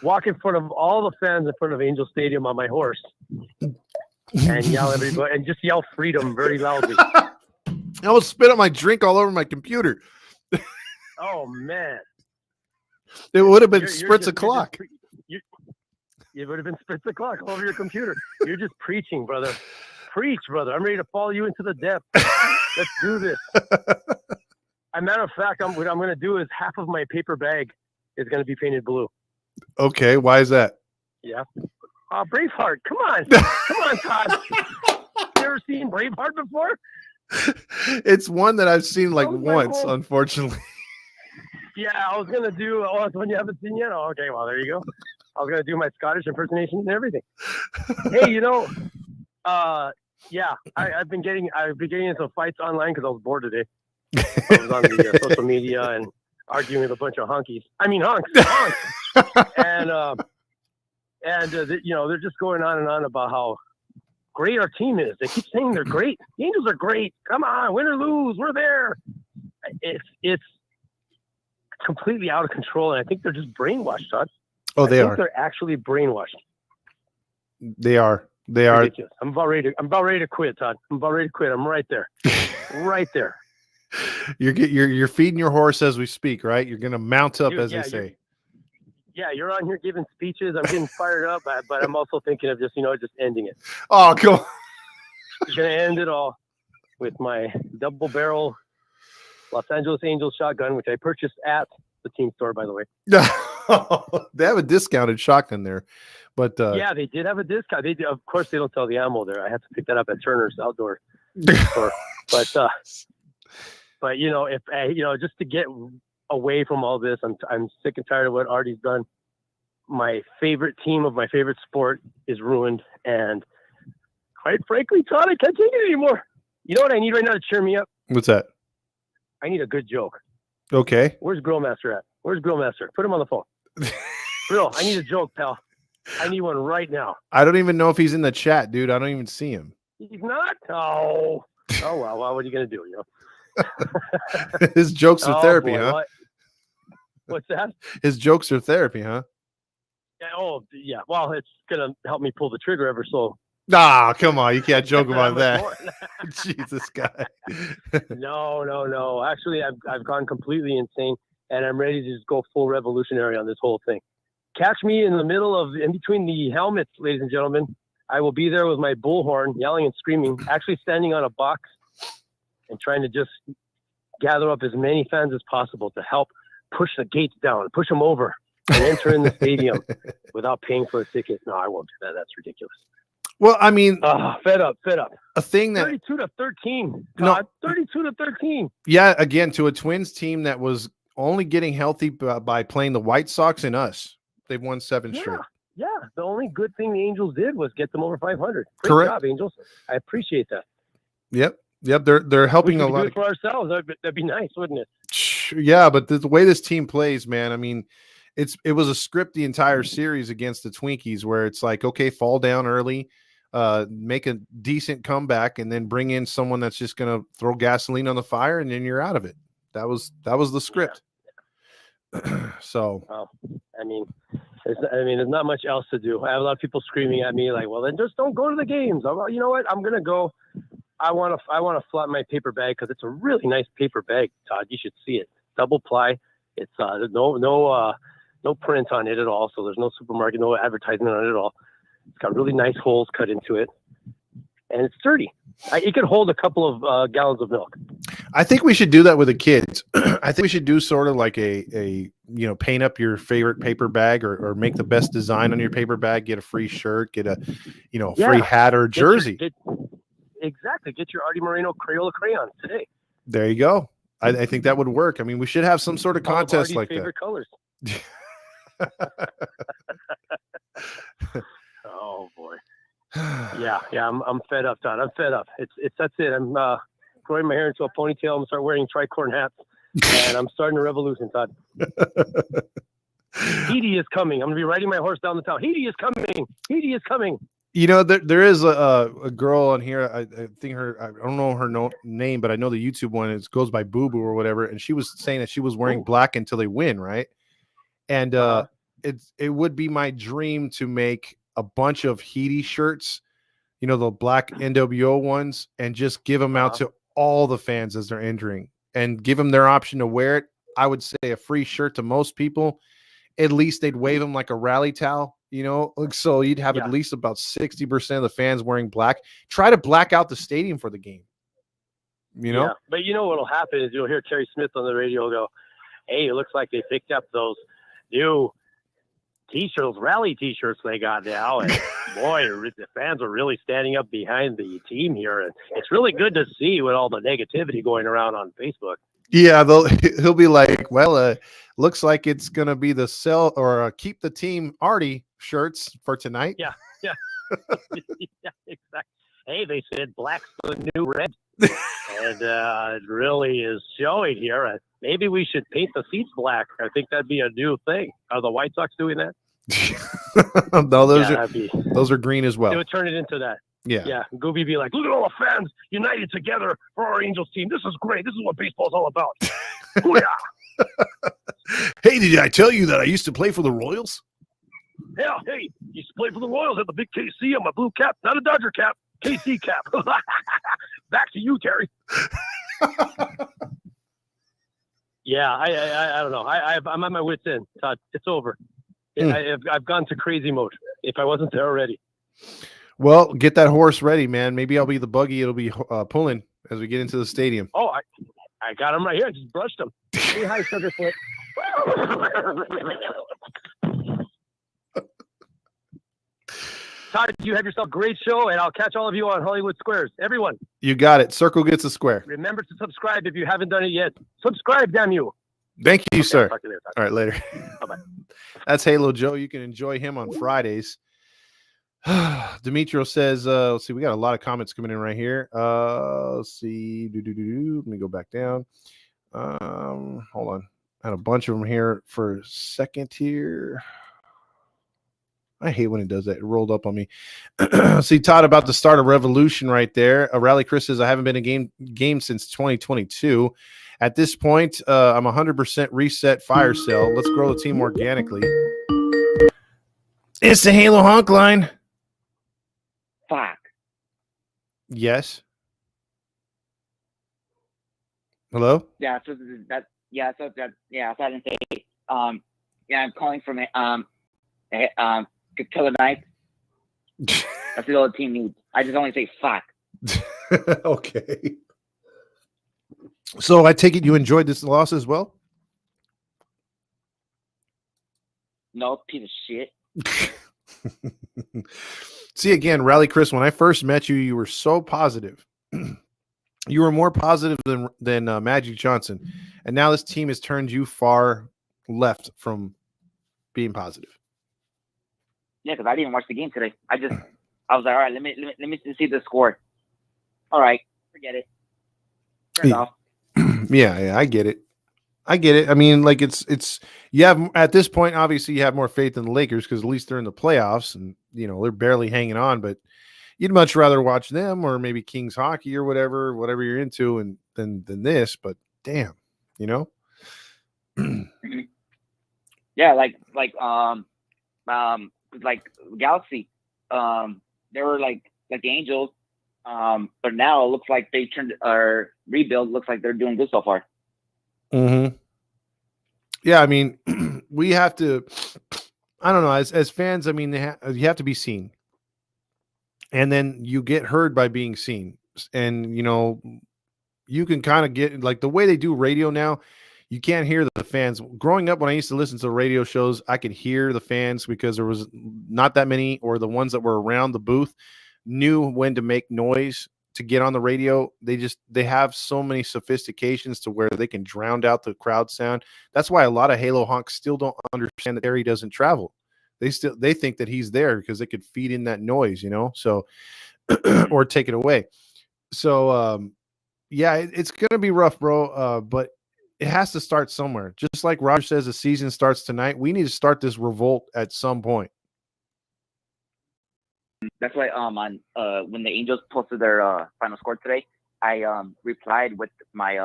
walk in front of all the fans in front of Angel Stadium on my horse and yell everybody and just yell freedom very loudly. I almost spit out my drink all over my computer. Oh man. It would have been spritz o'clock. It would have been spritz o'clock all over your computer. You're just preaching, brother. Preach, brother. I'm ready to follow you into the depths. Let's do this. As a matter of fact, what I'm going to do is half of my paper bag is going to be painted blue. Okay, why is that? Yeah. Braveheart. Come on. Come on, Todd. You ever seen Braveheart before? It's one that I've seen like once, unfortunately. Yeah, I was going to do, it's one you haven't seen yet? Oh, okay, well, there you go. I was going to do my Scottish impersonation and everything. Hey, yeah, I've been getting into fights online because I was bored today. I was on the social media and arguing with a bunch of hunkies. I mean, hunks. And they're just going on and on about how great our team is. They keep saying they're great. The Angels are great. Come on, win or lose, we're there. It's completely out of control, and I think they're just brainwashed, Todd. Oh, they are. They're actually brainwashed. They are. They are. Ridiculous. I'm about ready to quit, Todd. I'm about ready to quit. I'm right there. Right there. You're feeding your horse as we speak, right? You're going to mount up, as they say. You're on here giving speeches. I'm getting fired up, but I'm also thinking of just ending it. Oh, come on. I'm going to end it all with my double barrel Los Angeles Angels shotgun, which I purchased at the team store, by the way. They have a discounted shotgun there, but yeah, they did have a discount. They did. Of course, they don't sell the ammo there. I had to pick that up at Turner's Outdoor store. But But if just to get away from all this, I'm sick and tired of what Artie's done. My favorite team of my favorite sport is ruined, and quite frankly, Todd, I can't take it anymore. You know what I need right now to cheer me up? What's that? I need a good joke. Okay. Where's Grillmaster at? Where's Grillmaster? Put him on the phone. Grill, I need a joke, pal. I need one right now. I don't even know if he's in the chat, dude. I don't even see him. He's not? Oh well, what are you going to do, His jokes are therapy, boy, huh? What's that? His jokes are therapy, huh? Yeah. Well, it's going to help me pull the trigger ever so. Nah, come on. You can't joke about that. Jesus, guy. No. Actually, I've gone completely insane, and I'm ready to just go full revolutionary on this whole thing. Catch me in the middle in between the helmets, ladies and gentlemen. I will be there with my bullhorn, yelling and screaming, actually standing on a box and trying to just gather up as many fans as possible to help push the gates down, push them over, and enter in the stadium without paying for a ticket. No, I won't do that. That's ridiculous. Well, I mean, fed up. A thing that 32-13. No, 32-13. Yeah, again, to a Twins team that was only getting healthy by playing the White Sox and us. They've won 7 straight. Yeah, the only good thing the Angels did was get them over 500. Great Correct. job, Angels. I appreciate that. Yep. They're helping we a lot. Do it for ourselves. That'd be nice, wouldn't it? Yeah, but the way this team plays, man. I mean, it was a script the entire series against the Twinkies, where it's like, okay, fall down early, make a decent comeback, and then bring in someone that's just going to throw gasoline on the fire, and then you're out of it. That was the script. Yeah. So, I mean, there's not much else to do. I have a lot of people screaming at me like, "Well, then just don't go to the games." I'm like, you know what? I'm gonna go. I want to flap my paper bag because it's a really nice paper bag, Todd. You should see it. Double ply. It's there's no print on it at all. So there's no supermarket, no advertisement on it at all. It's got really nice holes cut into it, and it's sturdy. It could hold a couple of gallons of milk. I think we should do that with the kids. I think we should do sort of like a paint up your favorite paper bag or make the best design on your paper bag, get a free shirt, get a free hat or jersey. Exactly. Get your Artie Moreno Crayola crayons today. There you go. I think that would work. I mean, we should have some sort of contest like favorite that. Colors. Oh boy. Yeah. I'm fed up, Todd. I'm fed up. That's it. I'm growing my hair into a ponytail. I'm gonna start wearing tricorn hats, and I'm starting a revolution, Todd. Heedy is coming. I'm gonna be riding my horse down the town. Heedy is coming. Heedy is coming. There is a girl on here. I think I don't know her name, but I know the YouTube one. It goes by Boo Boo or whatever. And she was saying that she was wearing black until they win, right? And it would be my dream to make a bunch of Heedy shirts, the black NWO ones, and just give them out to all the fans as they're entering, and give them their option to wear it. I would say a free shirt to most people. At least they'd wave them like a rally towel. So you'd have at least about 60% of the fans wearing black. Try to black out the stadium for the game. Yeah. But what'll happen is you'll hear Terry Smith on the radio go, "Hey, it looks like they picked up those new T-shirts, rally T-shirts they got now, and boy, the fans are really standing up behind the team here, and it's really good to see with all the negativity going around on Facebook." Yeah, he'll be like, "Well, looks like it's gonna be the sell or keep the team Artie shirts for tonight." Yeah, yeah, exactly. Hey, they said black's the new red, and it really is showing here. Maybe we should paint the seats black. I think that'd be a new thing. Are the White Sox doing that? No, those are green as well. They would turn it into that. Yeah. Gooby be like, "Look at all the fans united together for our Angels team. This is great. This is what baseball's all about." Hey, did I tell you that I used to play for the Royals? Yeah, hey, used to play for the Royals at the big KC on my blue cap, not a Dodger cap, KC cap. Back to you, Terry. Yeah, I don't know. I'm at my wit's end, Todd. It's over. I've gone to crazy mode. If I wasn't there already. Well, get that horse ready, man. Maybe I'll be the buggy. It'll be pulling as we get into the stadium. Oh, I got him right here. I just brushed him. Say hi, Sugarfoot. Todd, you have yourself a great show, and I'll catch all of you on Hollywood Squares. Everyone, You got it. Circle gets a square. remember to subscribe if you haven't done it yet. Subscribe, damn you. Thank you, Okay, sir. I'll talk to you later. All right, later. Bye-bye. That's Halo Joe. You can enjoy him on Fridays. Demetrio says, let's see, we got a lot of comments coming in right here. Let's see. Let me go back down. Hold on. I had a bunch of them here for a second here. I hate when it does that. It rolled up on me. See, Todd, about to start a revolution right there. Rally Chris says, I haven't been in game since 2022. At this point, I'm 100% reset fire sale. Let's grow the team organically. It's the Halo Honk line. Fuck. Yes. Hello? Yeah, so that. Yeah, so that. Yeah, so I didn't say. Yeah, I'm calling from Killer Knife. That's what all the team needs. I just only say fuck. Okay. So I take it you enjoyed this loss as well? No, piece of shit. See, again, Rally Chris, when I first met you, you were so positive. You were more positive than Magic Johnson. And now this team has turned you far left from being positive. Yeah, because I didn't watch the game today. I was like, all right, let me see the score. All right, forget it. Turn it off. Yeah, I get it. I mean, like it's you have at this point, obviously you have more faith in the Lakers because at least they're in the playoffs and they're barely hanging on, but you'd much rather watch them or maybe Kings hockey or whatever you're into and than this, but damn, Yeah, like Galaxy. They were like the Angels. But now it looks like they turned our rebuild. Looks like they're doing good so far. Mm-hmm. Yeah, I mean, we have to. I don't know. As fans, I mean, you have to be seen, and then you get heard by being seen, and you can kind of get like the way they do radio now. You can't hear the fans. Growing up, when I used to listen to radio shows, I could hear the fans because there was not that many, or the ones that were around the booth knew when to make noise to get on the radio. They have so many sophistications to where they can drown out the crowd sound. That's why a lot of Halo honks still don't understand that Harry doesn't travel. They think that he's there because they could feed in that noise, so or take it away. So yeah, it's gonna be rough, bro. But it has to start somewhere. Just like Roger says, the season starts tonight. We need to start this revolt at some point. That's why on when the Angels posted their final score today, I replied with my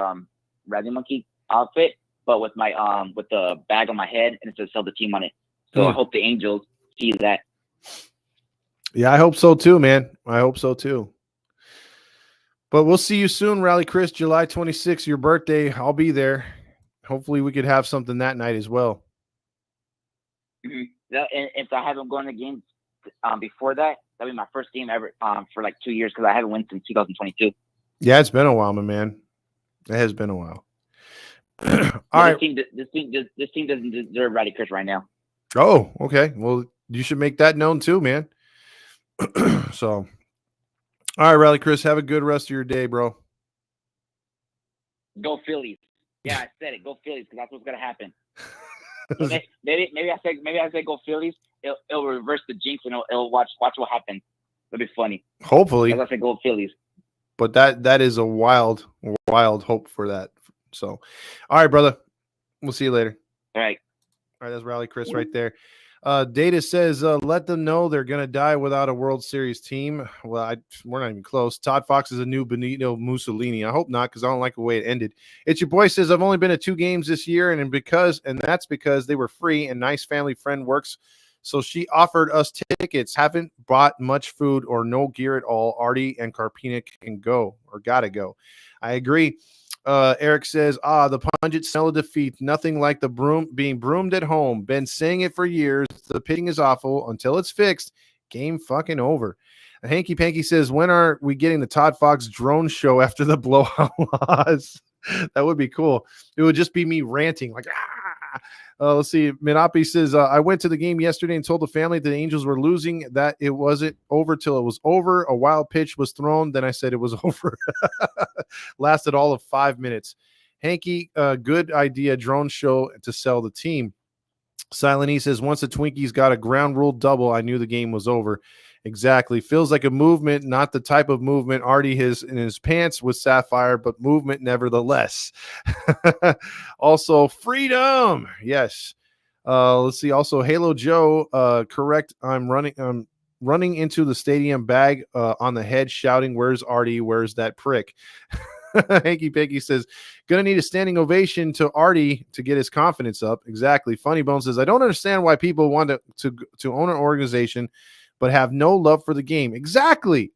Rally Monkey outfit, but with my with the bag on my head, and it says "Sell the team" on it. So I hope the Angels see that. Yeah, I hope so too, man. I hope so too. But we'll see you soon, Rally Chris. July 26th, your birthday. I'll be there. Hopefully, we could have something that night as well. Mm-hmm. Yeah, and if I haven't gone to games before that, that'll be my first game ever for like 2 years because I haven't won since 2022. Yeah, it's been a while, my man. It has been a while. All right. This team doesn't deserve Rally Chris right now. Oh, okay. Well, you should make that known too, man. So, all right, Rally Chris, have a good rest of your day, bro. Go Phillies. Yeah, I said it. Go Phillies because that's what's gonna happen. maybe I say go Phillies. It'll reverse the jinx and it'll watch what happens. It'll be funny. Hopefully. I say go Phillies. But that is a wild hope for that. So, all right, brother. We'll see you later. All right. All right, that's Rally Chris right there. Data says, let them know they're going to die without a World Series team. Well, we're not even close. Todd Fox is a new Benito Mussolini. I hope not, because I don't like the way it ended. It's your boy says, I've only been to 2 games this year, and that's because they were free and nice family friend works. So she offered us tickets. Haven't bought much food or no gear at all. Artie and Carpina can go or gotta go. I agree. Eric says, the pungent smell of defeat. Nothing like the broom being broomed at home. Been saying it for years. The pitching is awful until it's fixed. Game fucking over. Hanky Panky says, when are we getting the Todd Fox drone show after the blowout loss? That would be cool. It would just be me ranting like, Let's see. Minapi says, I went to the game yesterday and told the family that the Angels were losing, that it wasn't over till it was over. A wild pitch was thrown. Then I said it was over. Lasted all of 5 minutes. Hanky, good idea. Drone show to sell the team. Silent E says, once the Twinkies got a ground rule double, I knew the game was over. Exactly. Feels like a movement, not the type of movement Artie has in his pants with Sapphire, but movement nevertheless. Also, freedom. Yes. Let's see. Also, Halo Joe, correct. I'm running into the stadium, bag on the head, shouting, where's Artie? Where's that prick? Hanky Panky says, gonna need a standing ovation to Artie to get his confidence up. Exactly. Funny Bone says, I don't understand why people want to own an organization but have no love for the game. Exactly.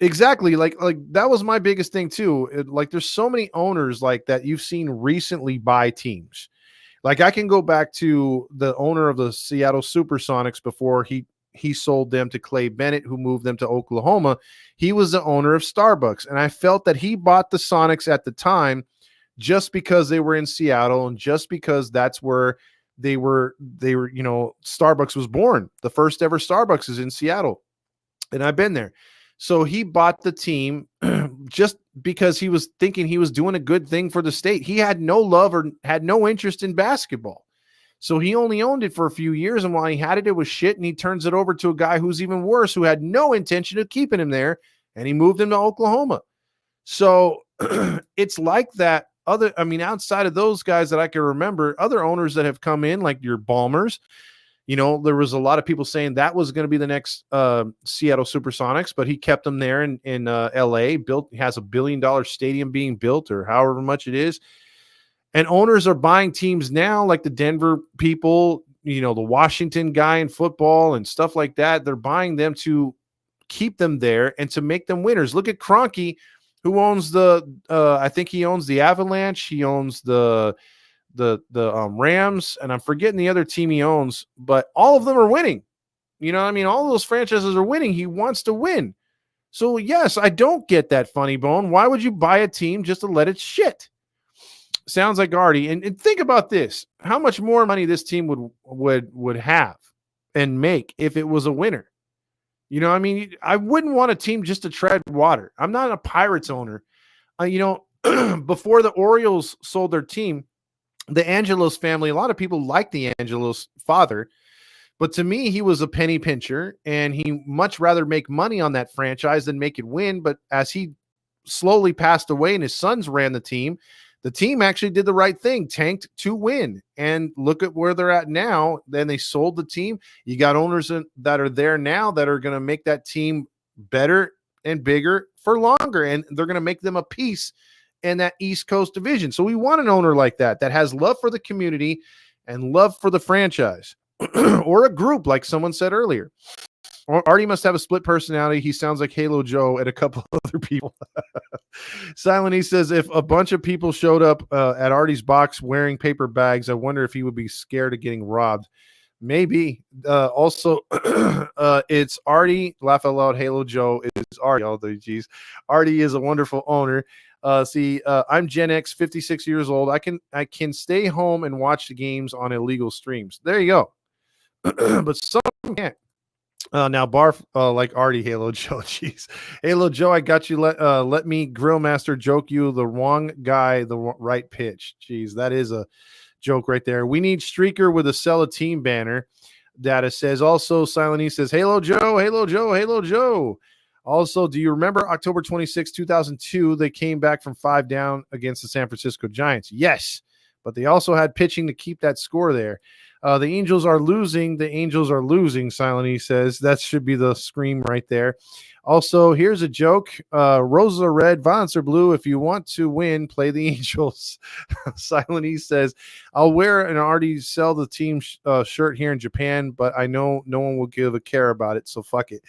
Like that was my biggest thing too. Like there's so many owners like that you've seen recently buy teams. Like I can go back to the owner of the Seattle Supersonics before he sold them to Clay Bennett, who moved them to Oklahoma. He was the owner of Starbucks, and I felt that he bought the Sonics at the time just because they were in Seattle and just because that's where they were, Starbucks was born. The first ever Starbucks is in Seattle, and I've been there. So he bought the team just because he was thinking he was doing a good thing for the state. He had no love or had no interest in basketball. So he only owned it for a few years, and while he had it, it was shit, and he turns it over to a guy who's even worse, who had no intention of keeping him there, and he moved him to Oklahoma. So it's like that. Outside of those guys that I can remember, other owners that have come in, like your Balmers, there was a lot of people saying that was going to be the next Seattle Supersonics, but he kept them there in LA. Has $1 billion stadium being built, or however much it is. And owners are buying teams now, like the Denver people, the Washington guy in football and stuff like that. They're buying them to keep them there and to make them winners. Look at Kroenke, who owns I think he owns the Avalanche. He owns the Rams, and I'm forgetting the other team he owns, but all of them are winning. All those franchises are winning. He wants to win. So yes, I don't get that, Funny Bone. Why would you buy a team just to let it shit? Sounds like Artie. And think about this: how much more money this team would have and make if it was a winner. I wouldn't want a team just to tread water. I'm not a Pirates owner. Before the Orioles sold their team, the Angelos family, a lot of people like the Angelos father, but to me, he was a penny pincher, and he much rather make money on that franchise than make it win. But as he slowly passed away and his sons ran the team actually did the right thing, tanked to win. And look at where they're at now. Then they sold the team. You got owners that are there now that are going to make that team better and bigger for longer, and they're going to make them a piece in that East Coast division. So we want an owner like that has love for the community and love for the franchise or a group, like someone said earlier. Artie must have a split personality. He sounds like Halo Joe and a couple other people. Silent E says, if a bunch of people showed up at Artie's box wearing paper bags, I wonder if he would be scared of getting robbed. Maybe. Also, it's Artie. Laugh out loud. Halo Joe is Artie. Although, geez, Artie is a wonderful owner. I'm Gen X, 56 years old. I can stay home and watch the games on illegal streams. There you go. But some can't. Now barf like Artie. Halo Joe. Jeez. Halo Joe, I got you. Let me Grill Master joke you the wrong guy, the right pitch. Jeez, that is a joke right there. We need Streaker with a sell a team banner. Data says. Also, Silent E says, Halo Joe, Halo Joe, Halo Joe. Also, do you remember October 26, 2002? They came back from 5 down against the San Francisco Giants. Yes, but they also had pitching to keep that score there. The Angels are losing. The Angels are losing, Silent E says. That should be the scream right there. Also, here's a joke. Roses are red, violets are blue. If you want to win, play the Angels. Silent E says, I'll wear an Artie sell the team shirt here in Japan, but I know no one will give a care about it, so fuck it.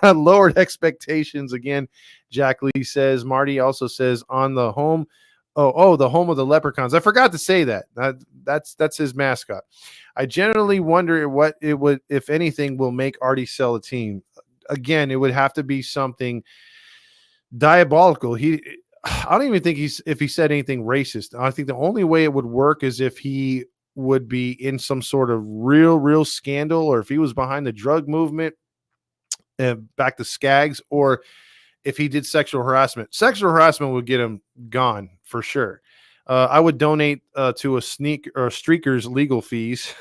Lowered expectations again, Jack Lee says. Marty also says, on the home. Oh, the home of the leprechauns. I forgot to say that. That's his mascot. I generally wonder what it would, if anything, will make Artie sell a team. Again, it would have to be something diabolical. I don't even think if he said anything racist. I think the only way it would work is if he would be in some sort of real scandal, or if he was behind the drug movement, back to Skaggs, or if he did sexual harassment. Sexual harassment would get him gone for sure. I would donate to a streaker's legal fees.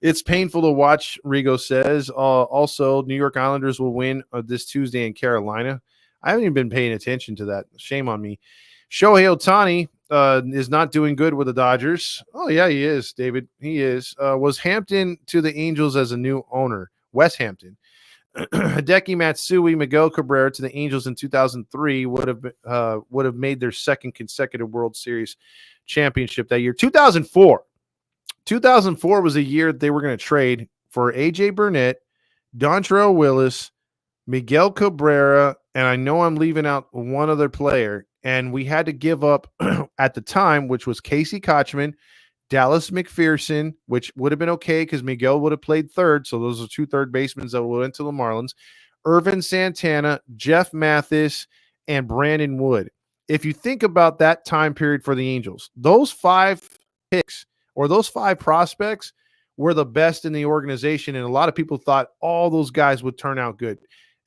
It's painful to watch, Rigo says. Also, New York Islanders will win this Tuesday in Carolina. I haven't even been paying attention to that. Shame on me. Shohei Ohtani is not doing good with the Dodgers. Oh, yeah, he is, David. He is. Was Hampton to the Angels as a new owner? Wes Hampton. Hideki Matsui, Miguel Cabrera to the Angels in 2003 would have made their second consecutive World Series championship that year. 2004 was a year they were going to trade for AJ Burnett, Dontrell Willis, Miguel Cabrera, and I know I'm leaving out one other player, and we had to give up at the time, which was Casey Kochman, Dallas McPherson, which would have been okay because Miguel would have played third. So those are 2 third basemen that went to the Marlins. Irvin Santana, Jeff Mathis, and Brandon Wood. If you think about that time period for the Angels, those 5 picks or those 5 prospects were the best in the organization. And a lot of people thought all those guys would turn out good.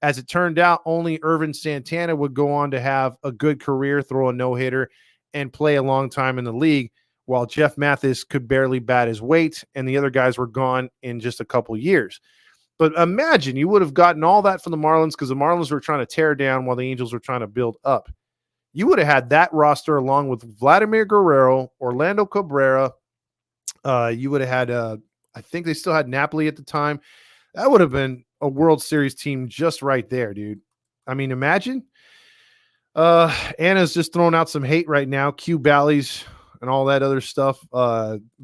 As it turned out, only Irvin Santana would go on to have a good career, throw a no-hitter, and play a long time in the league, while Jeff Mathis could barely bat his weight, and the other guys were gone in just a couple years. But imagine you would have gotten all that from the Marlins because the Marlins were trying to tear down while the Angels were trying to build up. You would have had that roster along with Vladimir Guerrero, Orlando Cabrera. You would have had, I think they still had Napoli at the time. That would have been a World Series team just right there, dude. I mean, imagine. Anna's just throwing out some hate right now. Q Bally's and all that other stuff,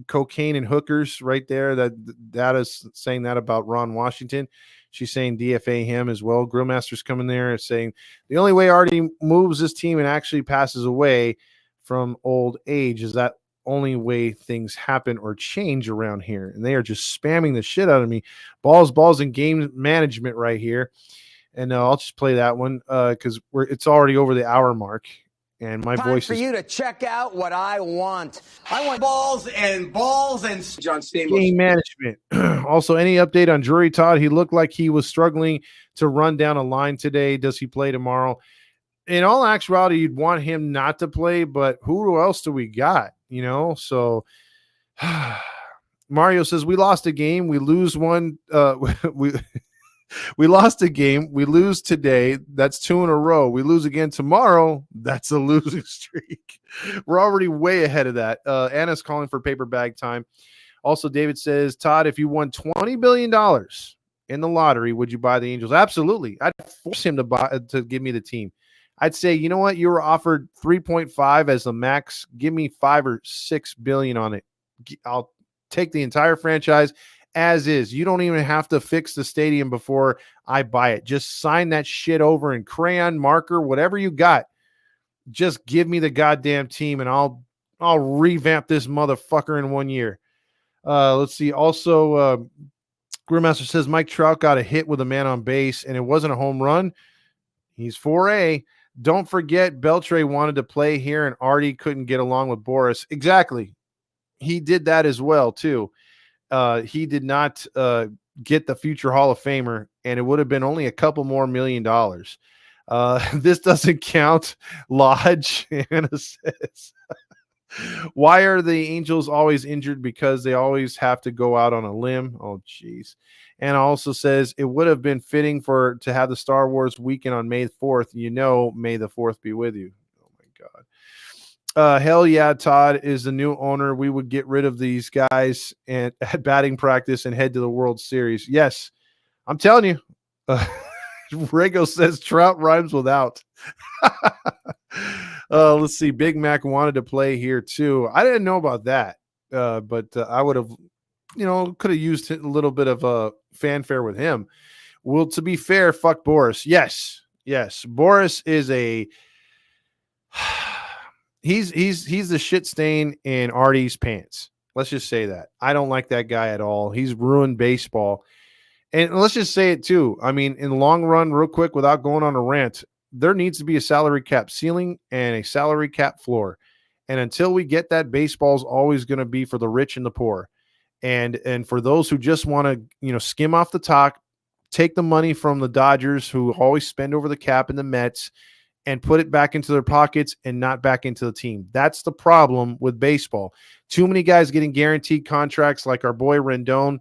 cocaine and hookers right there. That is saying that about Ron Washington. She's saying DFA him as well. Grillmaster's coming there and saying the only way Artie moves this team and actually passes away from old age is that only way things happen or change around here. And they are just spamming the shit out of me. Balls, and game management right here. And I'll just play that one because it's already over the hour mark. And my voice for you to check out what I want. I want balls and John Stamos. Game management. Also, any update on Drury Todd? He looked like he was struggling to run down a line today. Does he play tomorrow? In all actuality, you'd want him not to play, but who else do we got? So Mario says we lost a game. We lose one. We lost a game. We lose today. That's 2 in a row. We lose again tomorrow. That's a losing streak. We're already way ahead of that. Anna's calling for paper bag time. Also, David says, Todd, if you won $20 billion in the lottery, would you buy the Angels? Absolutely. I'd force him to give me the team. I'd say, you know what? You were offered 3.5 as the max. Give me 5 or 6 billion on it. I'll take the entire franchise as is. You don't even have to fix the stadium before I buy it. Just sign that shit over in crayon, marker, whatever you got. Just give me the goddamn team and I'll revamp this motherfucker in 1 year. Let's see. Also, Grillmaster says Mike Trout got a hit with a man on base and it wasn't a home run. He's 4A. Don't forget Beltre wanted to play here and Artie couldn't get along with Boris. Exactly. He did that as well too. He did not get the future Hall of Famer, and it would have been only a couple more $1 million. This doesn't count, Lodge. Anna says, why are the Angels always injured? Because they always have to go out on a limb. Oh, jeez. Anna also says it would have been fitting to have the Star Wars weekend on May 4th. May the 4th be with you. Oh, my God. Hell yeah, Todd is the new owner. We would get rid of these guys at batting practice and head to the World Series. Yes, I'm telling you. Rego says Trout rhymes with out. Let's see. Big Mac wanted to play here too. I didn't know about that, but I would have, could have used a little bit of a fanfare with him. Well, to be fair, fuck Boris. Yes. Boris is he's the shit stain in Artie's pants. Let's just say that. I don't like that guy at all. He's ruined baseball. And let's just say it too. I mean, in the long run, real quick, without going on a rant, there needs to be a salary cap ceiling and a salary cap floor. And until we get that, baseball's always going to be for the rich and the poor. And for those who just want to, skim off the top, take the money from the Dodgers, who always spend over the cap, and the Mets, and put it back into their pockets and not back into the team. That's the problem with baseball. Too many guys getting guaranteed contracts like our boy Rendon.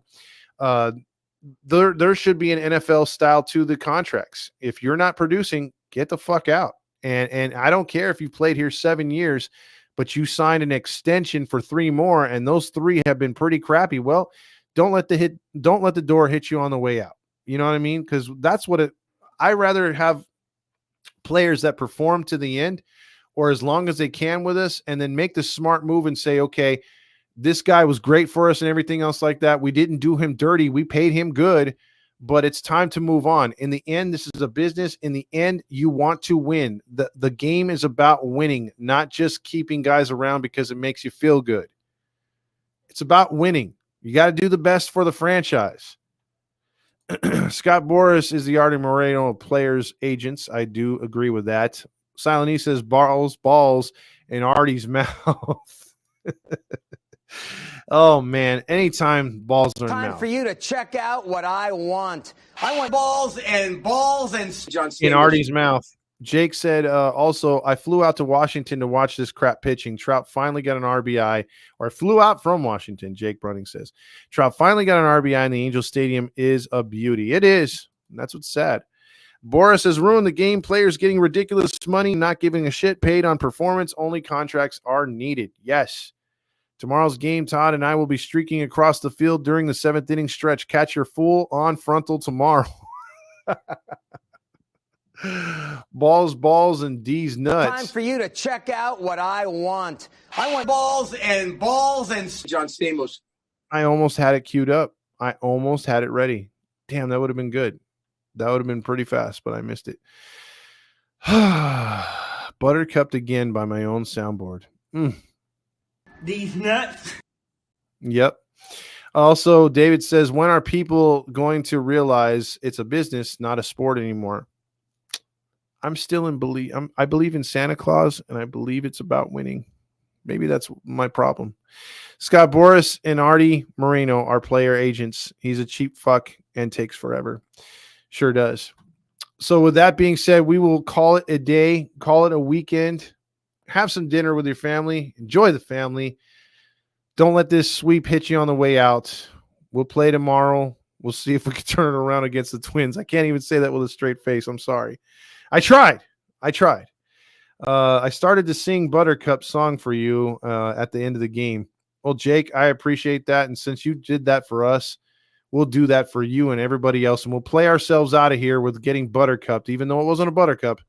There should be an NFL style to the contracts. If you're not producing, get the fuck out. And I don't care if you played here 7 years, but you signed an extension for 3 more, and those 3 have been pretty crappy. Well, don't let the door hit you on the way out. You know what I mean? Because that's what I rather have players that perform to the end or as long as they can with us, and then make the smart move and say, okay, this guy was great for us and everything else like that. We didn't do him dirty. We paid him good, but it's time to move on. In the end, this is a business. In the end, you want to win. The game is about winning, not just keeping guys around because it makes you feel good. It's about winning. You got to do the best for the franchise. Scott Boris is the Artie Moreno of players' agents. I do agree with that. Silent E says balls in Artie's mouth. Oh, man. Anytime balls are in Time mouth. for you to check out what I want. I want balls and John In Artie's mouth. Jake said, also, I flew out to Washington to watch this crap pitching. Trout finally got an RBI, or I flew out from Washington, Jake Brunning says. Trout finally got an RBI in the Angel Stadium is a beauty. It is. And that's what's sad. Boris has ruined the game. Players getting ridiculous money, not giving a shit, paid on performance. Only contracts are needed. Yes. Tomorrow's game, Todd and I will be streaking across the field during the 7th inning stretch. Catch your full on frontal tomorrow. Balls, and D's nuts. Time for you to check out what I want. I want balls and John Stamos. I almost had it queued up. I almost had it ready. Damn, that would have been good. That would have been pretty fast, but I missed it. Buttercupped again by my own soundboard. These nuts. Yep. Also, David says, when are people going to realize it's a business, not a sport anymore? I'm still in I believe in Santa Claus, and I believe it's about winning. Maybe that's my problem. Scott Boris and Artie Moreno are player agents. He's a cheap fuck and takes forever. Sure does. So with that being said, we will call it a day, call it a weekend. Have some dinner with your family. Enjoy the family. Don't let this sweep hit you on the way out. We'll play tomorrow. We'll see if we can turn it around against the Twins. I can't even say that with a straight face. I'm sorry. I tried. I started to sing Buttercup song for you at the end of the game. Well, Jake, I appreciate that. And since you did that for us, we'll do that for you and everybody else. And we'll play ourselves out of here with getting Buttercupped, even though it wasn't a Buttercup.